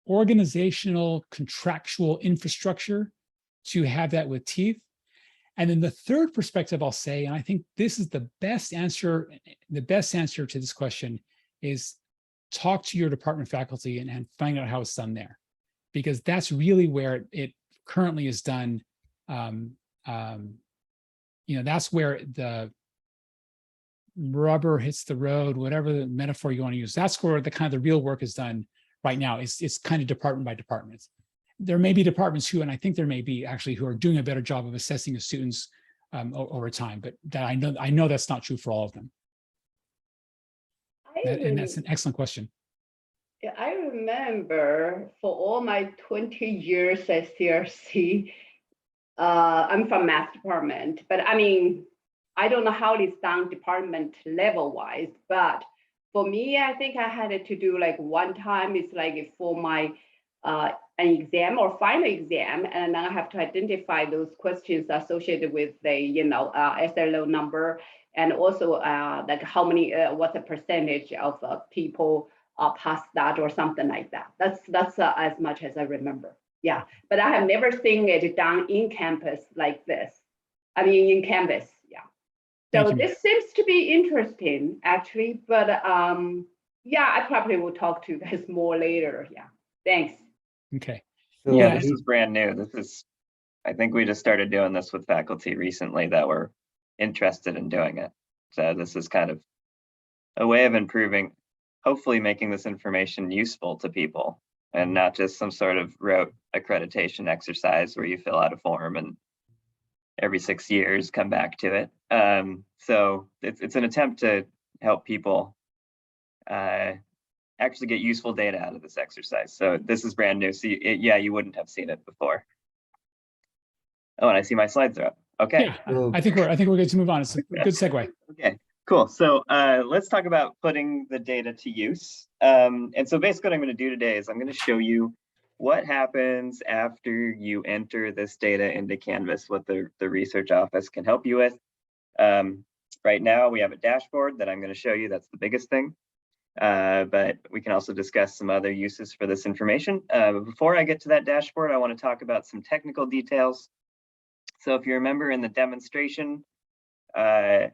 organizational contractual infrastructure to have that with teeth. And then the third perspective I'll say, and I think this is the best answer to this question, is talk to your department faculty and find out how it's done there, because that's really where it currently is done. That's where the rubber hits the road, whatever the metaphor you want to use. That's where the kind of the real work is done right now. It's kind of department by department. There may be departments who, and I think there may be actually, who are doing a better job of assessing the students over time, but that I know that's not true for all of them. And that's an excellent question. Yeah, I remember for all my 20 years at CRC, I'm from math department, but I mean, I don't know how it's done department level wise, but for me, I think I had to do like one time, it's like for my an exam or final exam, and I have to identify those questions associated with the SLO number, and also like how many, what's the percentage of people pass that or something like that. That's as much as I remember. Yeah, but I have never seen it done in campus like this. I mean, in Canvas, yeah. So this seems to be interesting, actually, but yeah, I probably will talk to you guys more later. Yeah, thanks. Okay. So Yeah, this is brand new. I think we just started doing this with faculty recently that were interested in doing it. So this is kind of a way of improving, hopefully making this information useful to people and not just some sort of rote accreditation exercise where you fill out a form and every 6 years come back to it. So it's an attempt to help people actually get useful data out of this exercise. So this is brand new. So you wouldn't have seen it before. Oh, and I see my slides are up. Okay. Yeah, I think we're good to move on. It's a good segue. Okay, cool. So let's talk about putting the data to use. And so basically what I'm going to do today is I'm going to show you what happens after you enter this data into Canvas, what the research office can help you with. Right now we have a dashboard that I'm going to show you. That's the biggest thing. But we can also discuss some other uses for this information. But before I get to that dashboard, I want to talk about some technical details. So if you remember in the demonstration, and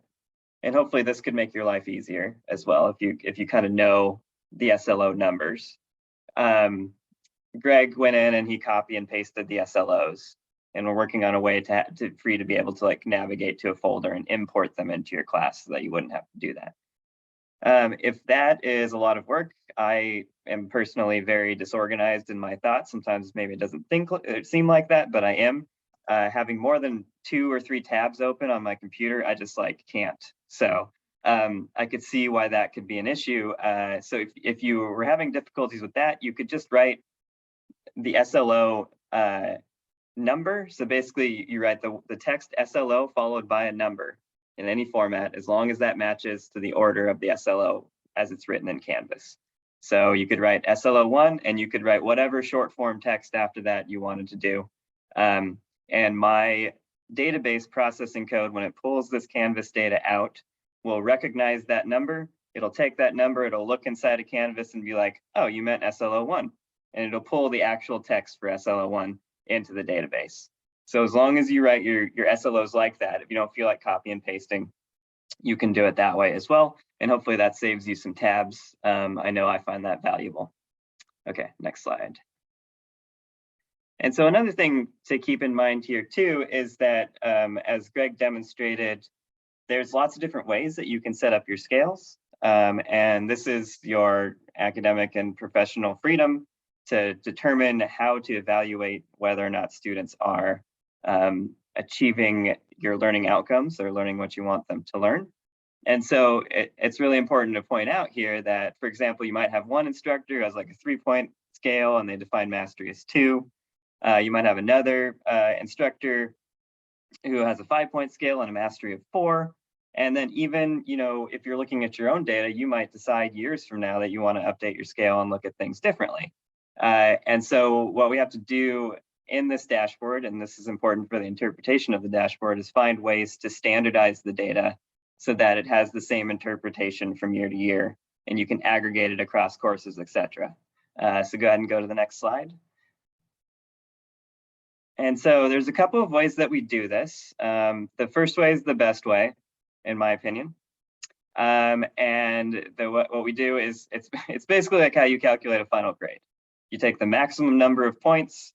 hopefully this could make your life easier as well if you kind of know the SLO numbers. Greg went in and he copy and pasted the SLOs, and we're working on a way for you to be able to like navigate to a folder and import them into your class so that you wouldn't have to do that. If that is a lot of work, I am personally very disorganized in my thoughts. Sometimes maybe it doesn't seem like that, but I am. Having more than 2 or 3 tabs open on my computer, I just like can't. So I could see why that could be an issue. So if you were having difficulties with that, you could just write the SLO number. So basically you write the text SLO followed by a number in any format, as long as that matches to the order of the SLO as it's written in Canvas. So you could write SLO1 and you could write whatever short form text after that you wanted to do. And my database processing code, when it pulls this Canvas data out, will recognize that number. It'll take that number, it'll look inside a Canvas and be like, oh, you meant SLO1. And it'll pull the actual text for SLO1 into the database. So as long as you write your SLOs like that, if you don't feel like copy and pasting, you can do it that way as well. And hopefully that saves you some tabs. I know I find that valuable. Okay, next slide. And so another thing to keep in mind here too is that as Greg demonstrated, there's lots of different ways that you can set up your scales. And this is your academic and professional freedom to determine how to evaluate whether or not students are achieving your learning outcomes or learning what you want them to learn. And so it's really important to point out here that, for example, you might have one instructor who has like a 3-point scale and they define mastery as 2. You might have another instructor who has a 5-point scale and a mastery of 4. And then even, you know, if you're looking at your own data, you might decide years from now that you want to update your scale and look at things differently. And so what we have to do in this dashboard, and this is important for the interpretation of the dashboard, is find ways to standardize the data so that it has the same interpretation from year to year, and you can aggregate it across courses, etc. So go ahead and go to the next slide. And so there's a couple of ways that we do this. The first way is the best way, in my opinion. And what we do is, it's basically like how you calculate a final grade. You take the maximum number of points,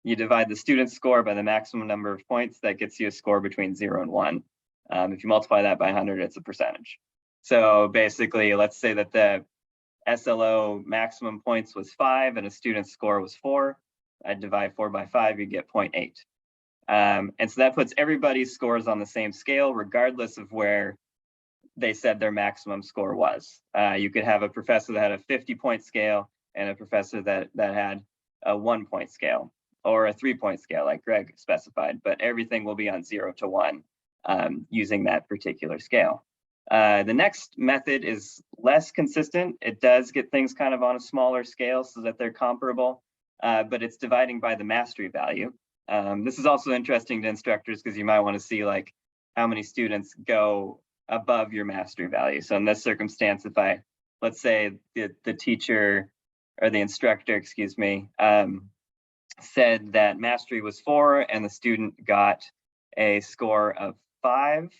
you divide the student's score by the maximum number of points, that gets you a score between 0 and 1. If you multiply that by 100, it's a percentage. So basically, let's say that the SLO maximum points was 5 and a student's score was 4. I'd divide 4 by 5, you get 0.8. And so that puts everybody's scores on the same scale, regardless of where they said their maximum score was. You could have a professor that had a 50-point scale and a professor that had a 1-point scale or a 3-point scale like Greg specified, but everything will be on 0 to 1 using that particular scale. The next method is less consistent. It does get things kind of on a smaller scale so that they're comparable, but it's dividing by the mastery value. This is also interesting to instructors because you might want to see like how many students go above your mastery value. So in this circumstance, if let's say the teacher or the instructor, excuse me, said that mastery was 4 and the student got a score of 5,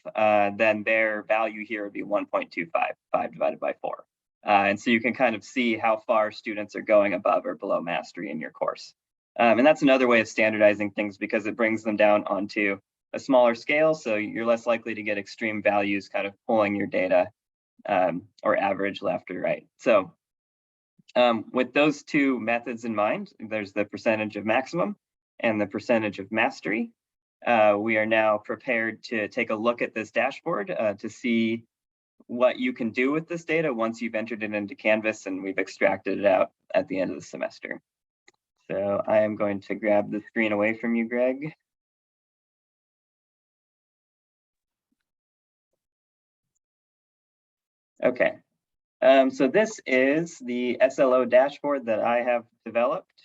then their value here would be 1.25, 5 divided by 4. And so you can kind of see how far students are going above or below mastery in your course. And that's another way of standardizing things because it brings them down onto a smaller scale. So you're less likely to get extreme values kind of pulling your data or average left or right. So with those two methods in mind, there's the percentage of maximum and the percentage of mastery. We are now prepared to take a look at this dashboard to see what you can do with this data once you've entered it into Canvas and we've extracted it out at the end of the semester. So I am going to grab the screen away from you, Greg. Okay, so this is the SLO dashboard that I have developed.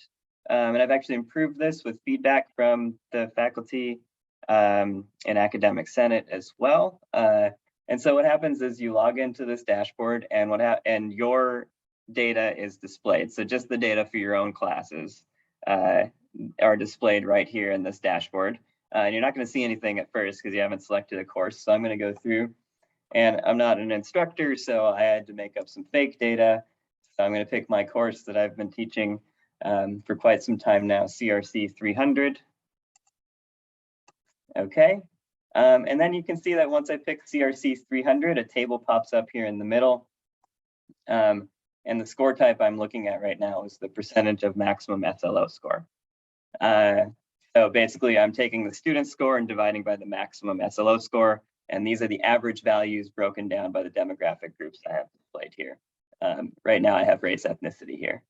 And I've actually improved this with feedback from the faculty and academic senate as well. And so what happens is you log into this dashboard and your data is displayed. So just the data for your own classes are displayed right here in this dashboard. And you're not going to see anything at first because you haven't selected a course. So I'm going to go through, and I'm not an instructor, so I had to make up some fake data. So I'm going to pick my course that I've been teaching for quite some time now, CRC 300. Okay, and then you can see that once I pick CRC 300, a table pops up here in the middle And the score type I'm looking at right now is the percentage of maximum SLO score. So basically, I'm taking the student score and dividing by the maximum SLO score. And these are the average values broken down by the demographic groups I have displayed here. Right now, I have race ethnicity here.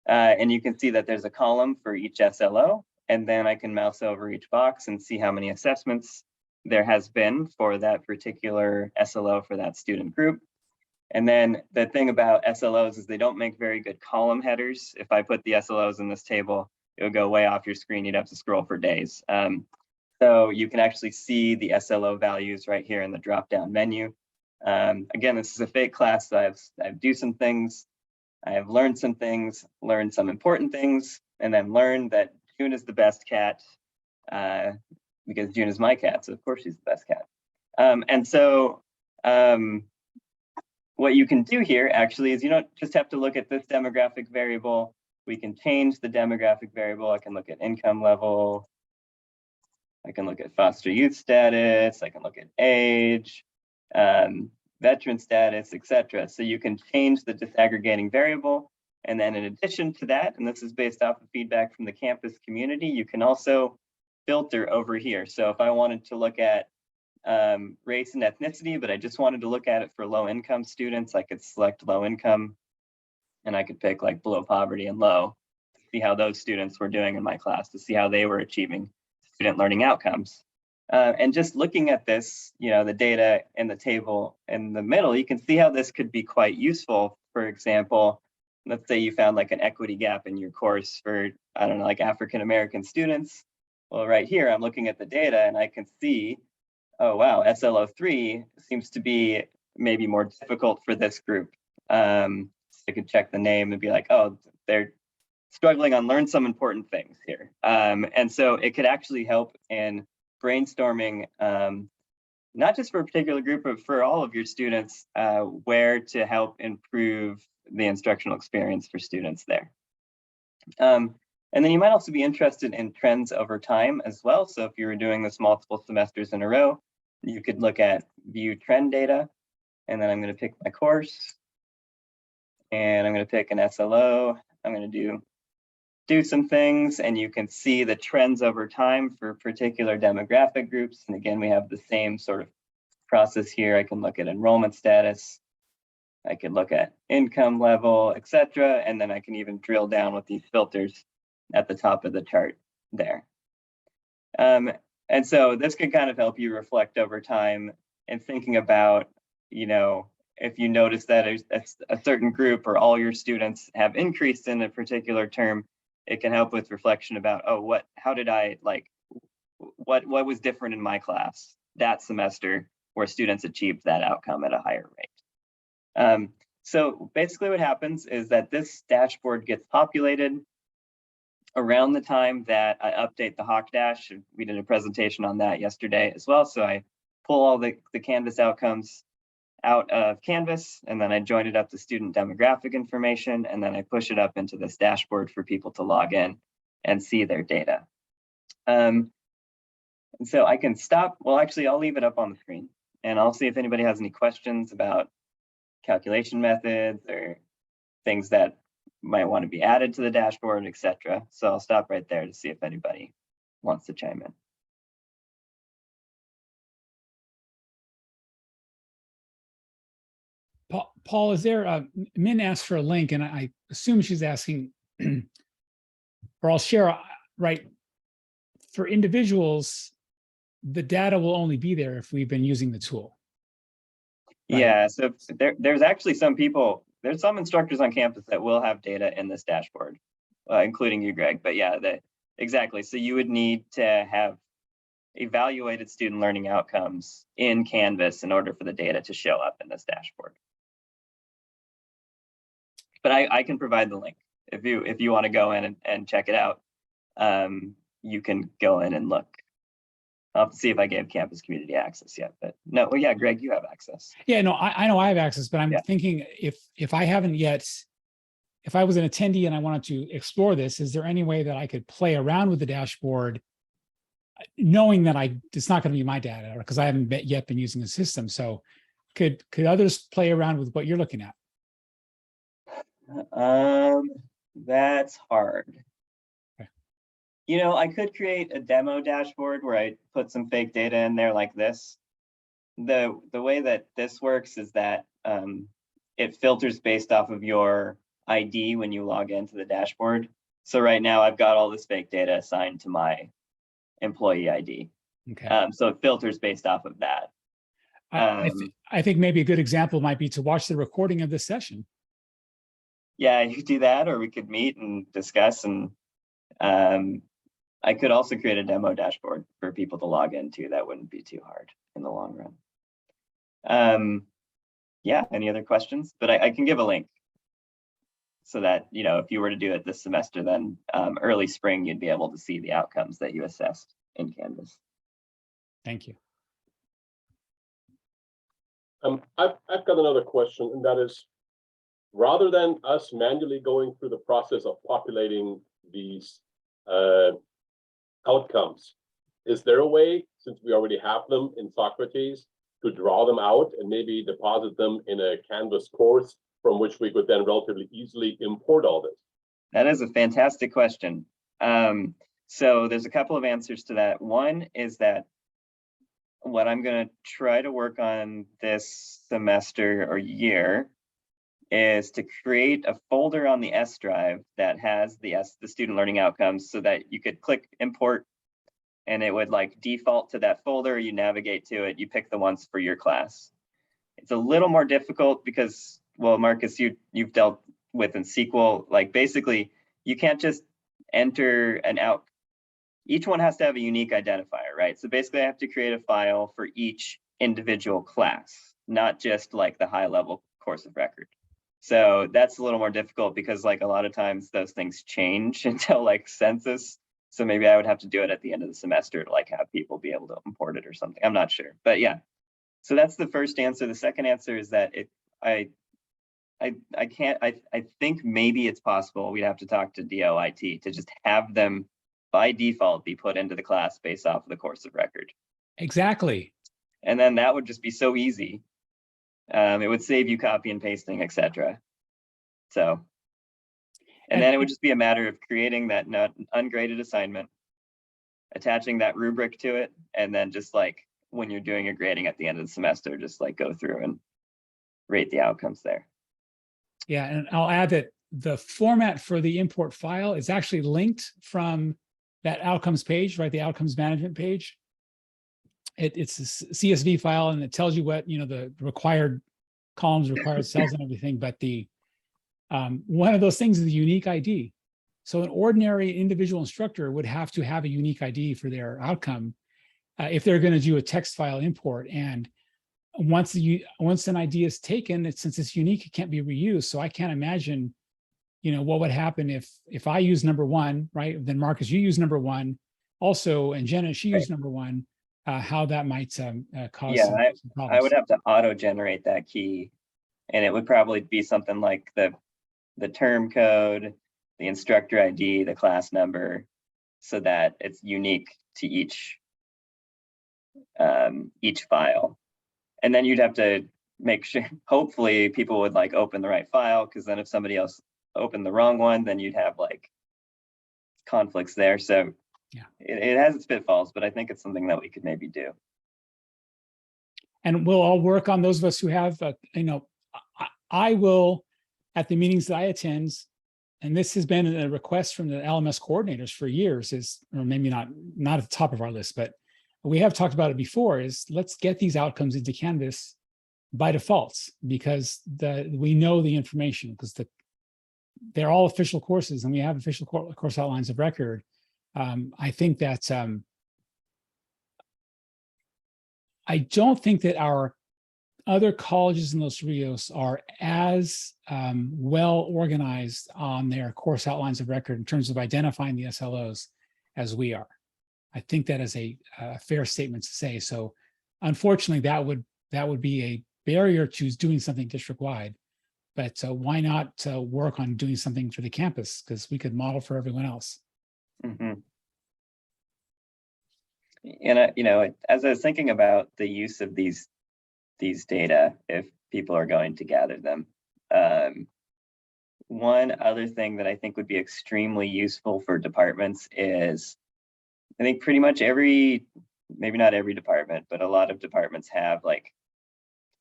And you can see that there's a column for each SLO. And then I can mouse over each box and see how many assessments there has been for that particular SLO for that student group. And then the thing about SLOs is they don't make very good column headers. If I put the SLOs in this table, it would go way off your screen. You'd have to scroll for days. So you can actually see the SLO values right here in the drop-down menu. Again, this is a fake class, so I do some things. I have learned some things, learned some important things, and then learned that June is the best cat because June is my cat, so of course she's the best cat. And so what you can do here actually is you don't just have to look at this demographic variable. We can change the demographic variable. I can look at income level. I can look at foster youth status. I can look at age, veteran status, etc. So you can change the disaggregating variable. And then in addition to that, and this is based off of feedback from the campus community, you can also filter over here. So if I wanted to look at race and ethnicity, but I just wanted to look at it for low income students, I could select low income and I could pick like below poverty and low, to see how those students were doing in my class, to see how they were achieving student learning outcomes. And just looking at this, you know, the data in the table in the middle, you can see how this could be quite useful. For example, let's say you found like an equity gap in your course for, I don't know, like African-American students. Well, right here, I'm looking at the data and I can see, oh, wow, SLO3 seems to be maybe more difficult for this group. So I could check the name and be like, oh, they're struggling on learn some important things here. And so it could actually help in brainstorming, not just for a particular group, but for all of your students, where to help improve the instructional experience for students there. And then you might also be interested in trends over time as well. So if you were doing this multiple semesters in a row, you could look at view trend data. And then I'm going to pick my course. And I'm going to pick an SLO. I'm going to do some things, and you can see the trends over time for particular demographic groups. And again, we have the same sort of process here. I can look at enrollment status. I can look at income level, etc. And then I can even drill down with these filters at the top of the chart there. And so this can kind of help you reflect over time and thinking about, you know, if you notice that a certain group or all your students have increased in a particular term, it can help with reflection about, oh, how did I like, what was different in my class that semester where students achieved that outcome at a higher rate. So basically what happens is that this dashboard gets populated around the time that I update the Hawk Dash. We did a presentation on that yesterday as well. So I pull all the Canvas outcomes out of Canvas, and then I join it up to student demographic information, and then I push it up into this dashboard for people to log in and see their data. And so I can stop. Well, actually, I'll leave it up on the screen, and I'll see if anybody has any questions about calculation methods or things that might want to be added to the dashboard, etc. So I'll stop right there to see if anybody wants to chime in. Paul, is there Min asked for a link, and I assume she's asking, or I'll share, right? For individuals, the data will only be there if we've been using the tool. Right? Yeah, so there's actually there's some instructors on campus that will have data in this dashboard, including you, Greg. But yeah, exactly. So you would need to have evaluated student learning outcomes in Canvas in order for the data to show up in this dashboard. But I can provide the link if you want to go in and check it out. You can go in and look. I'll have to see if I gave campus community access yet, but no. Well, yeah, Greg, you have access. Yeah, no, I know I have access, but I'm thinking if I haven't yet, if I was an attendee and I wanted to explore this, is there any way that I could play around with the dashboard, knowing that it's not going to be my data, because I haven't yet been using the system? So could others play around with what you're looking at? That's hard. Okay. You know, I could create a demo dashboard where I put some fake data in there like this. The way that this works is that it filters based off of your ID when you log into the dashboard. So right now I've got all this fake data assigned to my employee ID. Okay. So it filters based off of that. I think maybe a good example might be to watch the recording of this session. Yeah, you could do that, or we could meet and discuss. And I could also create a demo dashboard for people to log into. That wouldn't be too hard in the long run. Yeah, any other questions? But I can give a link so that, you know, if you were to do it this semester, then early spring, you'd be able to see the outcomes that you assessed in Canvas. Thank you. I've got another question, and that is, rather than us manually going through the process of populating these outcomes, is there a way, since we already have them in Socrates, to draw them out and maybe deposit them in a Canvas course from which we could then relatively easily import all this? That is a fantastic question. So there's a couple of answers to that. One is that what I'm going to try to work on this semester or year is to create a folder on the S drive that has the student learning outcomes, so that you could click import and it would like default to that folder. You navigate to it, you pick the ones for your class. It's a little more difficult because, well, Marcus, you've dealt with in SQL, like basically you can't just enter an out. Each one has to have a unique identifier, right? So basically I have to create a file for each individual class, not just like the high level course of record. So that's a little more difficult because like a lot of times those things change until like census. So maybe I would have to do it at the end of the semester to like have people be able to import it or something. I'm not sure, but yeah. So that's the first answer. The second answer is that I think maybe it's possible. We'd have to talk to DOIT to just have them by default be put into the class based off of the course of record. Exactly. And then that would just be so easy. It would save you copy and pasting, etc. So, and then it would just be a matter of creating that ungraded assignment, attaching that rubric to it, and then just like when you're doing your grading at the end of the semester, just like go through and rate the outcomes there. Yeah, and I'll add that the format for the import file is actually linked from that outcomes page, right? The outcomes management page. It's a CSV file, and it tells you what, you know, the required columns, required cells and everything. But the one of those things is the unique ID. So an ordinary individual instructor would have to have a unique ID for their outcome if they're going to do a text file import. And once an ID is taken, since it's unique, it can't be reused. So I can't imagine, you know, what would happen if I use number one, right? Then Marcus, you use number one also, and Jenna, she used number one. How that might cause some problems. I would have to auto-generate that key, and it would probably be something like the term code, the instructor ID, the class number, so that it's unique to each file. And then you'd have to make sure, hopefully people would like open the right file, because then if somebody else opened the wrong one, then you'd have like conflicts there. So yeah, it has its pitfalls, but I think it's something that we could maybe do. And we'll all work on those of us who have, you know, I will, at the meetings that I attend, and this has been a request from the LMS coordinators for years, or maybe not at the top of our list, but we have talked about it before, is let's get these outcomes into Canvas by default, because we know the information, because they're all official courses and we have official course outlines of record. I think that I don't think that our other colleges in Los Rios are as well organized on their course outlines of record in terms of identifying the SLOs as we are. I think that is a fair statement to say. So unfortunately, that would be a barrier to doing something district-wide. But why not work on doing something for the campus? Because we could model for everyone else. Mm-hmm. And you know, as I was thinking about the use of these data, if people are going to gather them, one other thing that I think would be extremely useful for departments is, I think pretty much maybe not every department, but a lot of departments have like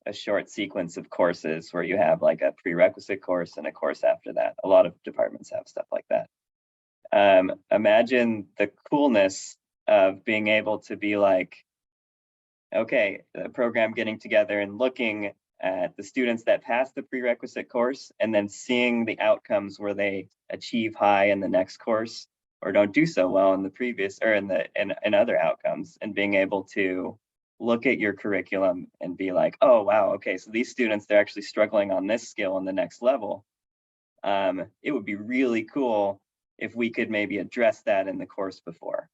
a short sequence of courses where you have like a prerequisite course and a course after that. A lot of departments have stuff like that. Imagine the coolness of being able to be like, okay, the program getting together and looking at the students that pass the prerequisite course and then seeing the outcomes where they achieve high in the next course or don't do so well in the previous or in other outcomes, and being able to look at your curriculum and be like, oh wow, okay, so these students, they're actually struggling on this skill on the next level. It would be really cool if we could maybe address that in the course before.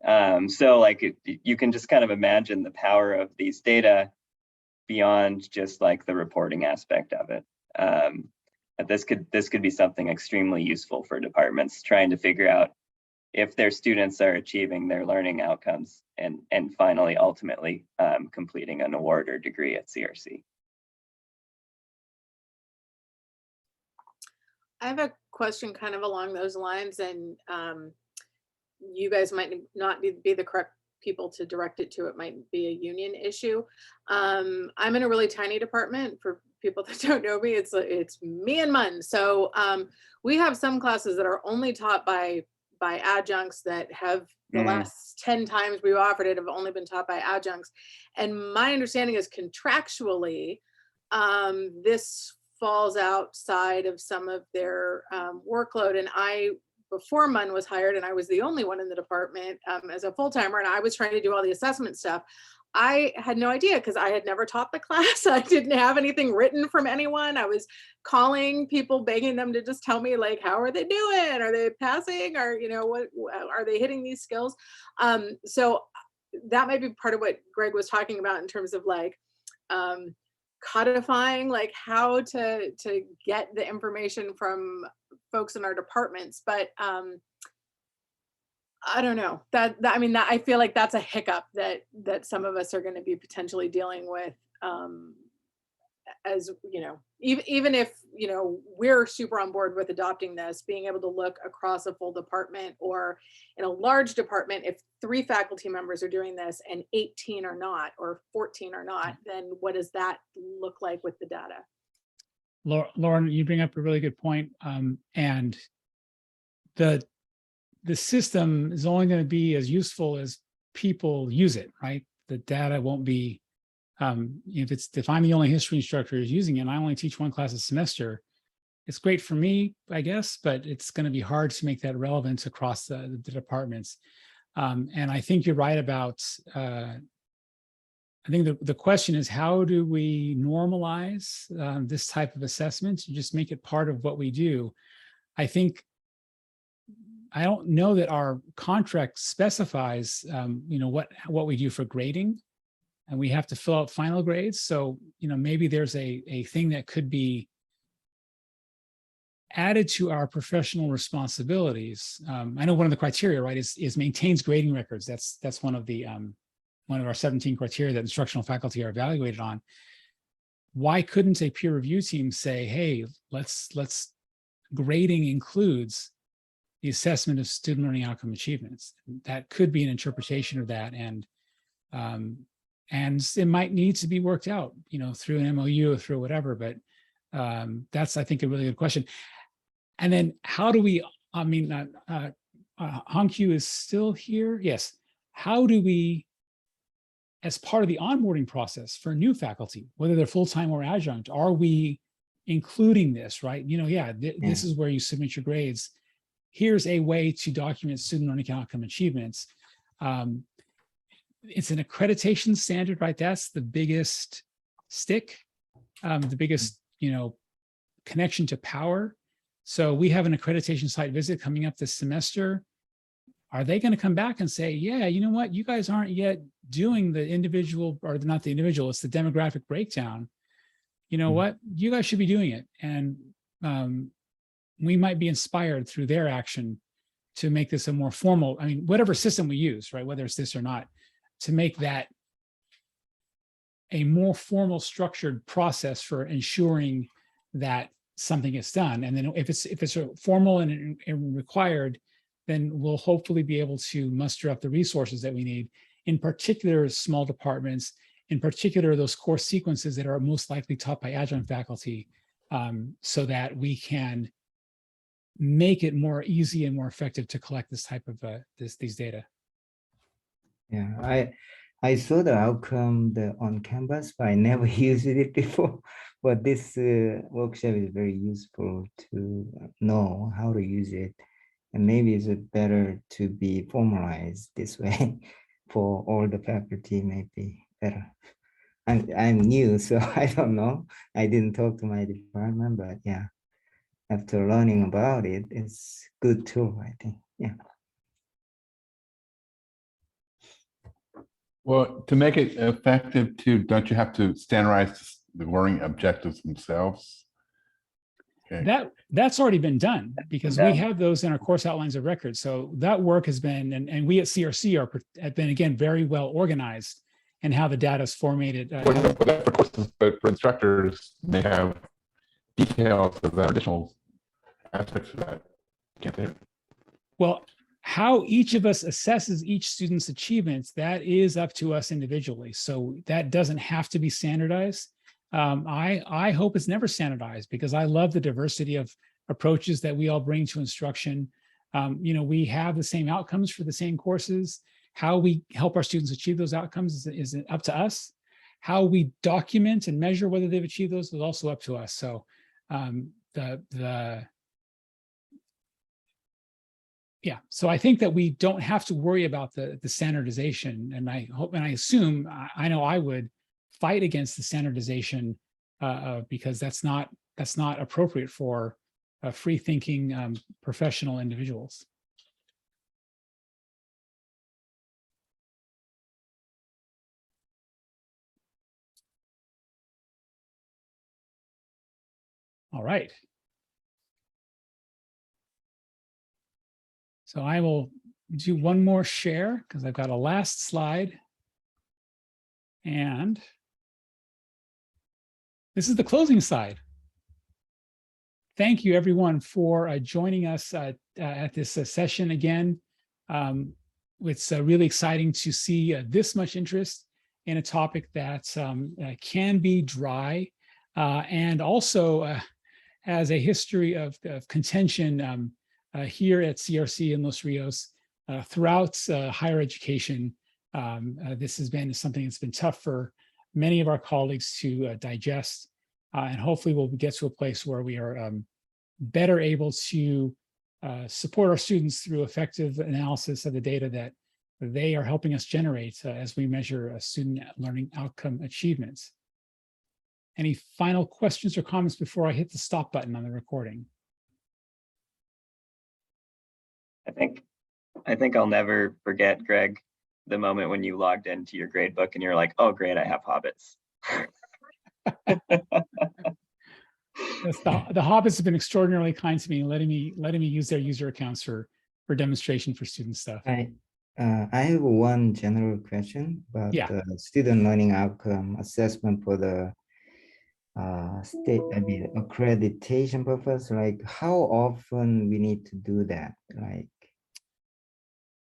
So like you can just kind of imagine the power of these data beyond just like the reporting aspect of it. This could be something extremely useful for departments trying to figure out if their students are achieving their learning outcomes and finally ultimately completing an award or degree at CRC. I have a question kind of along those lines, and you guys might not be the correct people to direct it to. It might be a union issue. I'm in a really tiny department. For people that don't know me, it's me and Mun. So we have some classes that are only taught by adjuncts that have the last 10 times we've offered it have only been taught by adjuncts. And my understanding is contractually, this falls outside of some of their workload. And before Mun was hired, and I was the only one in the department as a full-timer, and I was trying to do all the assessment stuff. I had no idea because I had never taught the class. I didn't have anything written from anyone. I was calling people, begging them to just tell me, like, how are they doing? Are they passing? Or, you know, what are they hitting these skills? So that might be part of what Greg was talking about in terms of like codifying, like how to get the information from folks in our departments. But I don't know that I mean, that I feel like that's a hiccup that some of us are going to be potentially dealing with, as you know, even if, you know, we're super on board with adopting this, being able to look across a full department, or in a large department, if 3 faculty members are doing this and 18 are not, or 14 are not, then what does that look like with the data? Lauren, you bring up a really good point. And the system is only going to be as useful as people use it, right? The data won't be, if I'm the only history instructor who's using it and I only teach 1 class a semester, it's great for me, I guess, but it's going to be hard to make that relevant across the departments. And I think you're right about, I think the question is, how do we normalize this type of assessment and just make it part of what we do? I don't know that our contract specifies, you know, what we do for grading, and we have to fill out final grades. So, you know, maybe there's a thing that could be added to our professional responsibilities. I know one of the criteria, right, is maintains grading records. That's one of our 17 criteria that instructional faculty are evaluated on. Why couldn't a peer review team say, hey, let's grading includes the assessment of student learning outcome achievements? That could be an interpretation of that, and it might need to be worked out, you know, through an MOU or through whatever. But that's, I think, a really good question. And then how do we? I mean, Hankyu is still here. Yes. How do we, as part of the onboarding process for new faculty, whether they're full-time or adjunct, are we including this? Right? You know, this is where you submit your grades. Here's a way to document student learning outcome achievements. It's an accreditation standard, right? That's the biggest stick, the biggest, you know, connection to power. So we have an accreditation site visit coming up this semester. Are they going to come back and say, yeah, you know what, you guys aren't yet doing the individual, or not the individual, it's the demographic breakdown. You know what, you guys should be doing it. And we might be inspired through their action to make this a more formal, I mean, whatever system we use, right, whether it's this or not, to make that a more formal structured process for ensuring that something gets done. And then if it's formal and required, then we'll hopefully be able to muster up the resources that we need, in particular small departments, in particular those course sequences that are most likely taught by adjunct faculty, so that we can make it more easy and more effective to collect this type of these data. Yeah, I saw the outcome on Canvas, but I never used it before. But this workshop is very useful to know how to use it. And maybe it's better to be formalized this way for all the faculty, maybe better. I'm new, so I don't know. I didn't talk to my department, but yeah, after learning about it, it's good too, I think. Yeah. Well, to make it effective too, don't you have to standardize the learning objectives themselves? Okay. That's already been done, because we have those in our course outlines of record. So that work has been, and we at CRC have been, again, very well organized in how the data is formatted. For courses, but for instructors, they have details of that, additional aspects of that. Can't they? Well, how each of us assesses each student's achievements, that is up to us individually. So that doesn't have to be standardized. I hope it's never standardized, because I love the diversity of approaches that we all bring to instruction. We have the same outcomes for the same courses. How we help our students achieve those outcomes is up to us. How we document and measure whether they've achieved those is also up to us. So yeah, so I think that we don't have to worry about the standardization, and I hope, and I assume, I know I would fight against the standardization because that's not appropriate for free-thinking professional individuals. All right. So I will do one more share, because I've got a last slide. And this is the closing slide. Thank you, everyone, for joining us at this session again. It's really exciting to see this much interest in a topic that can be dry, and also has a history of contention here at CRC in Los Rios throughout higher education. This has been something that's been tough for many of our colleagues to digest, and hopefully we'll get to a place where we are better able to support our students through effective analysis of the data that they are helping us generate as we measure student learning outcome achievements. Any final questions or comments before I hit the stop button on the recording? I think I'll never forget, Greg, the moment when you logged into your grade book and you're like, oh, great, I have hobbits. Yes, the hobbits have been extraordinarily kind to me, letting me use their user accounts for demonstration for student stuff. I have one general question about the student learning outcome assessment for the accreditation purpose. Like, how often we need to do that? Like,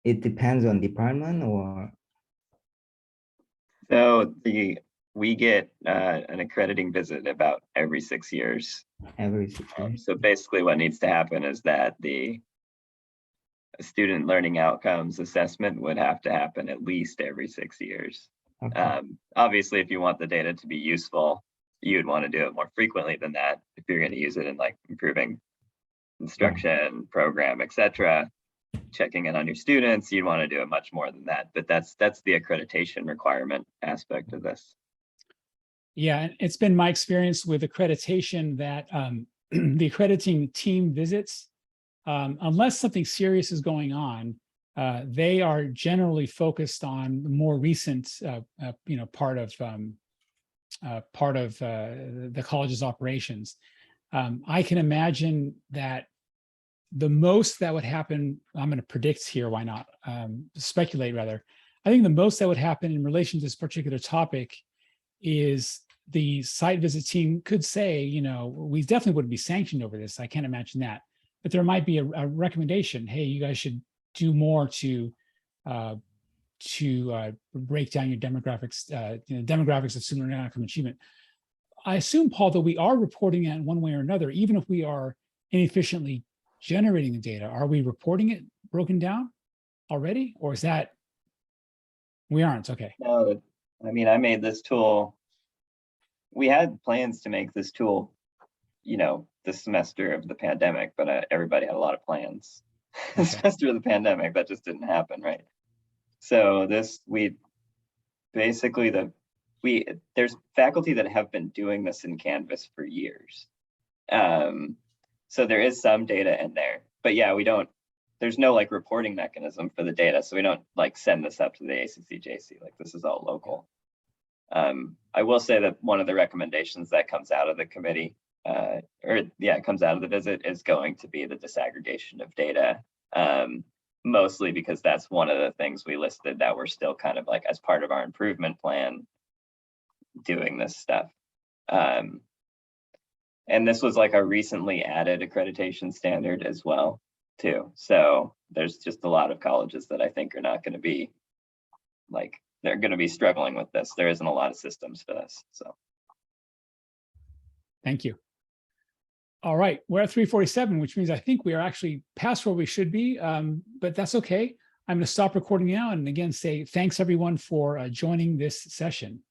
it depends on department, or? So we get an accrediting visit about every 6 years. Every 6 years. So basically what needs to happen is that the student learning outcomes assessment would have to happen at least every 6 years. Okay. Obviously, if you want the data to be useful, you'd want to do it more frequently than that. If you're going to use it in like improving instruction, program, etc., checking in on your students, you'd want to do it much more than that. But that's the accreditation requirement aspect of this. Yeah, and it's been my experience with accreditation that the accrediting team visits, unless something serious is going on, they are generally focused on the more recent, part of the college's operations. I can imagine that the most that would happen, I'm going to predict here, why not? Speculate rather. I think the most that would happen in relation to this particular topic is the site visit team could say, you know, we definitely wouldn't be sanctioned over this. I can't imagine that. But there might be a recommendation. Hey, you guys should do more to break down your demographics, demographics of student learning outcome achievement. I assume, Paul, that we are reporting it in one way or another, even if we are inefficiently generating the data. Are we reporting it broken down already, or is that we aren't? Okay. No, I mean, I made this tool. We had plans to make this tool, you know, the semester of the pandemic, but everybody had a lot of plans. The semester of the pandemic, that just didn't happen, right? So there's faculty that have been doing this in Canvas for years. So there is some data in there, but yeah, there's no like reporting mechanism for the data. So we don't like send this up to the ACCJC, like this is all local. I will say that one of the recommendations that comes out of the committee, it comes out of the visit, is going to be the disaggregation of data. Mostly because that's one of the things we listed that we're still kind of like as part of our improvement plan doing this stuff. And this was like a recently added accreditation standard as well, too. So there's just a lot of colleges that I think are not going to be like, they're going to be struggling with this. There isn't a lot of systems for this. So. Thank you. All right, we're at 3:47, which means I think we are actually past where we should be, but that's okay. I'm going to stop recording now and again say thanks everyone for joining this session.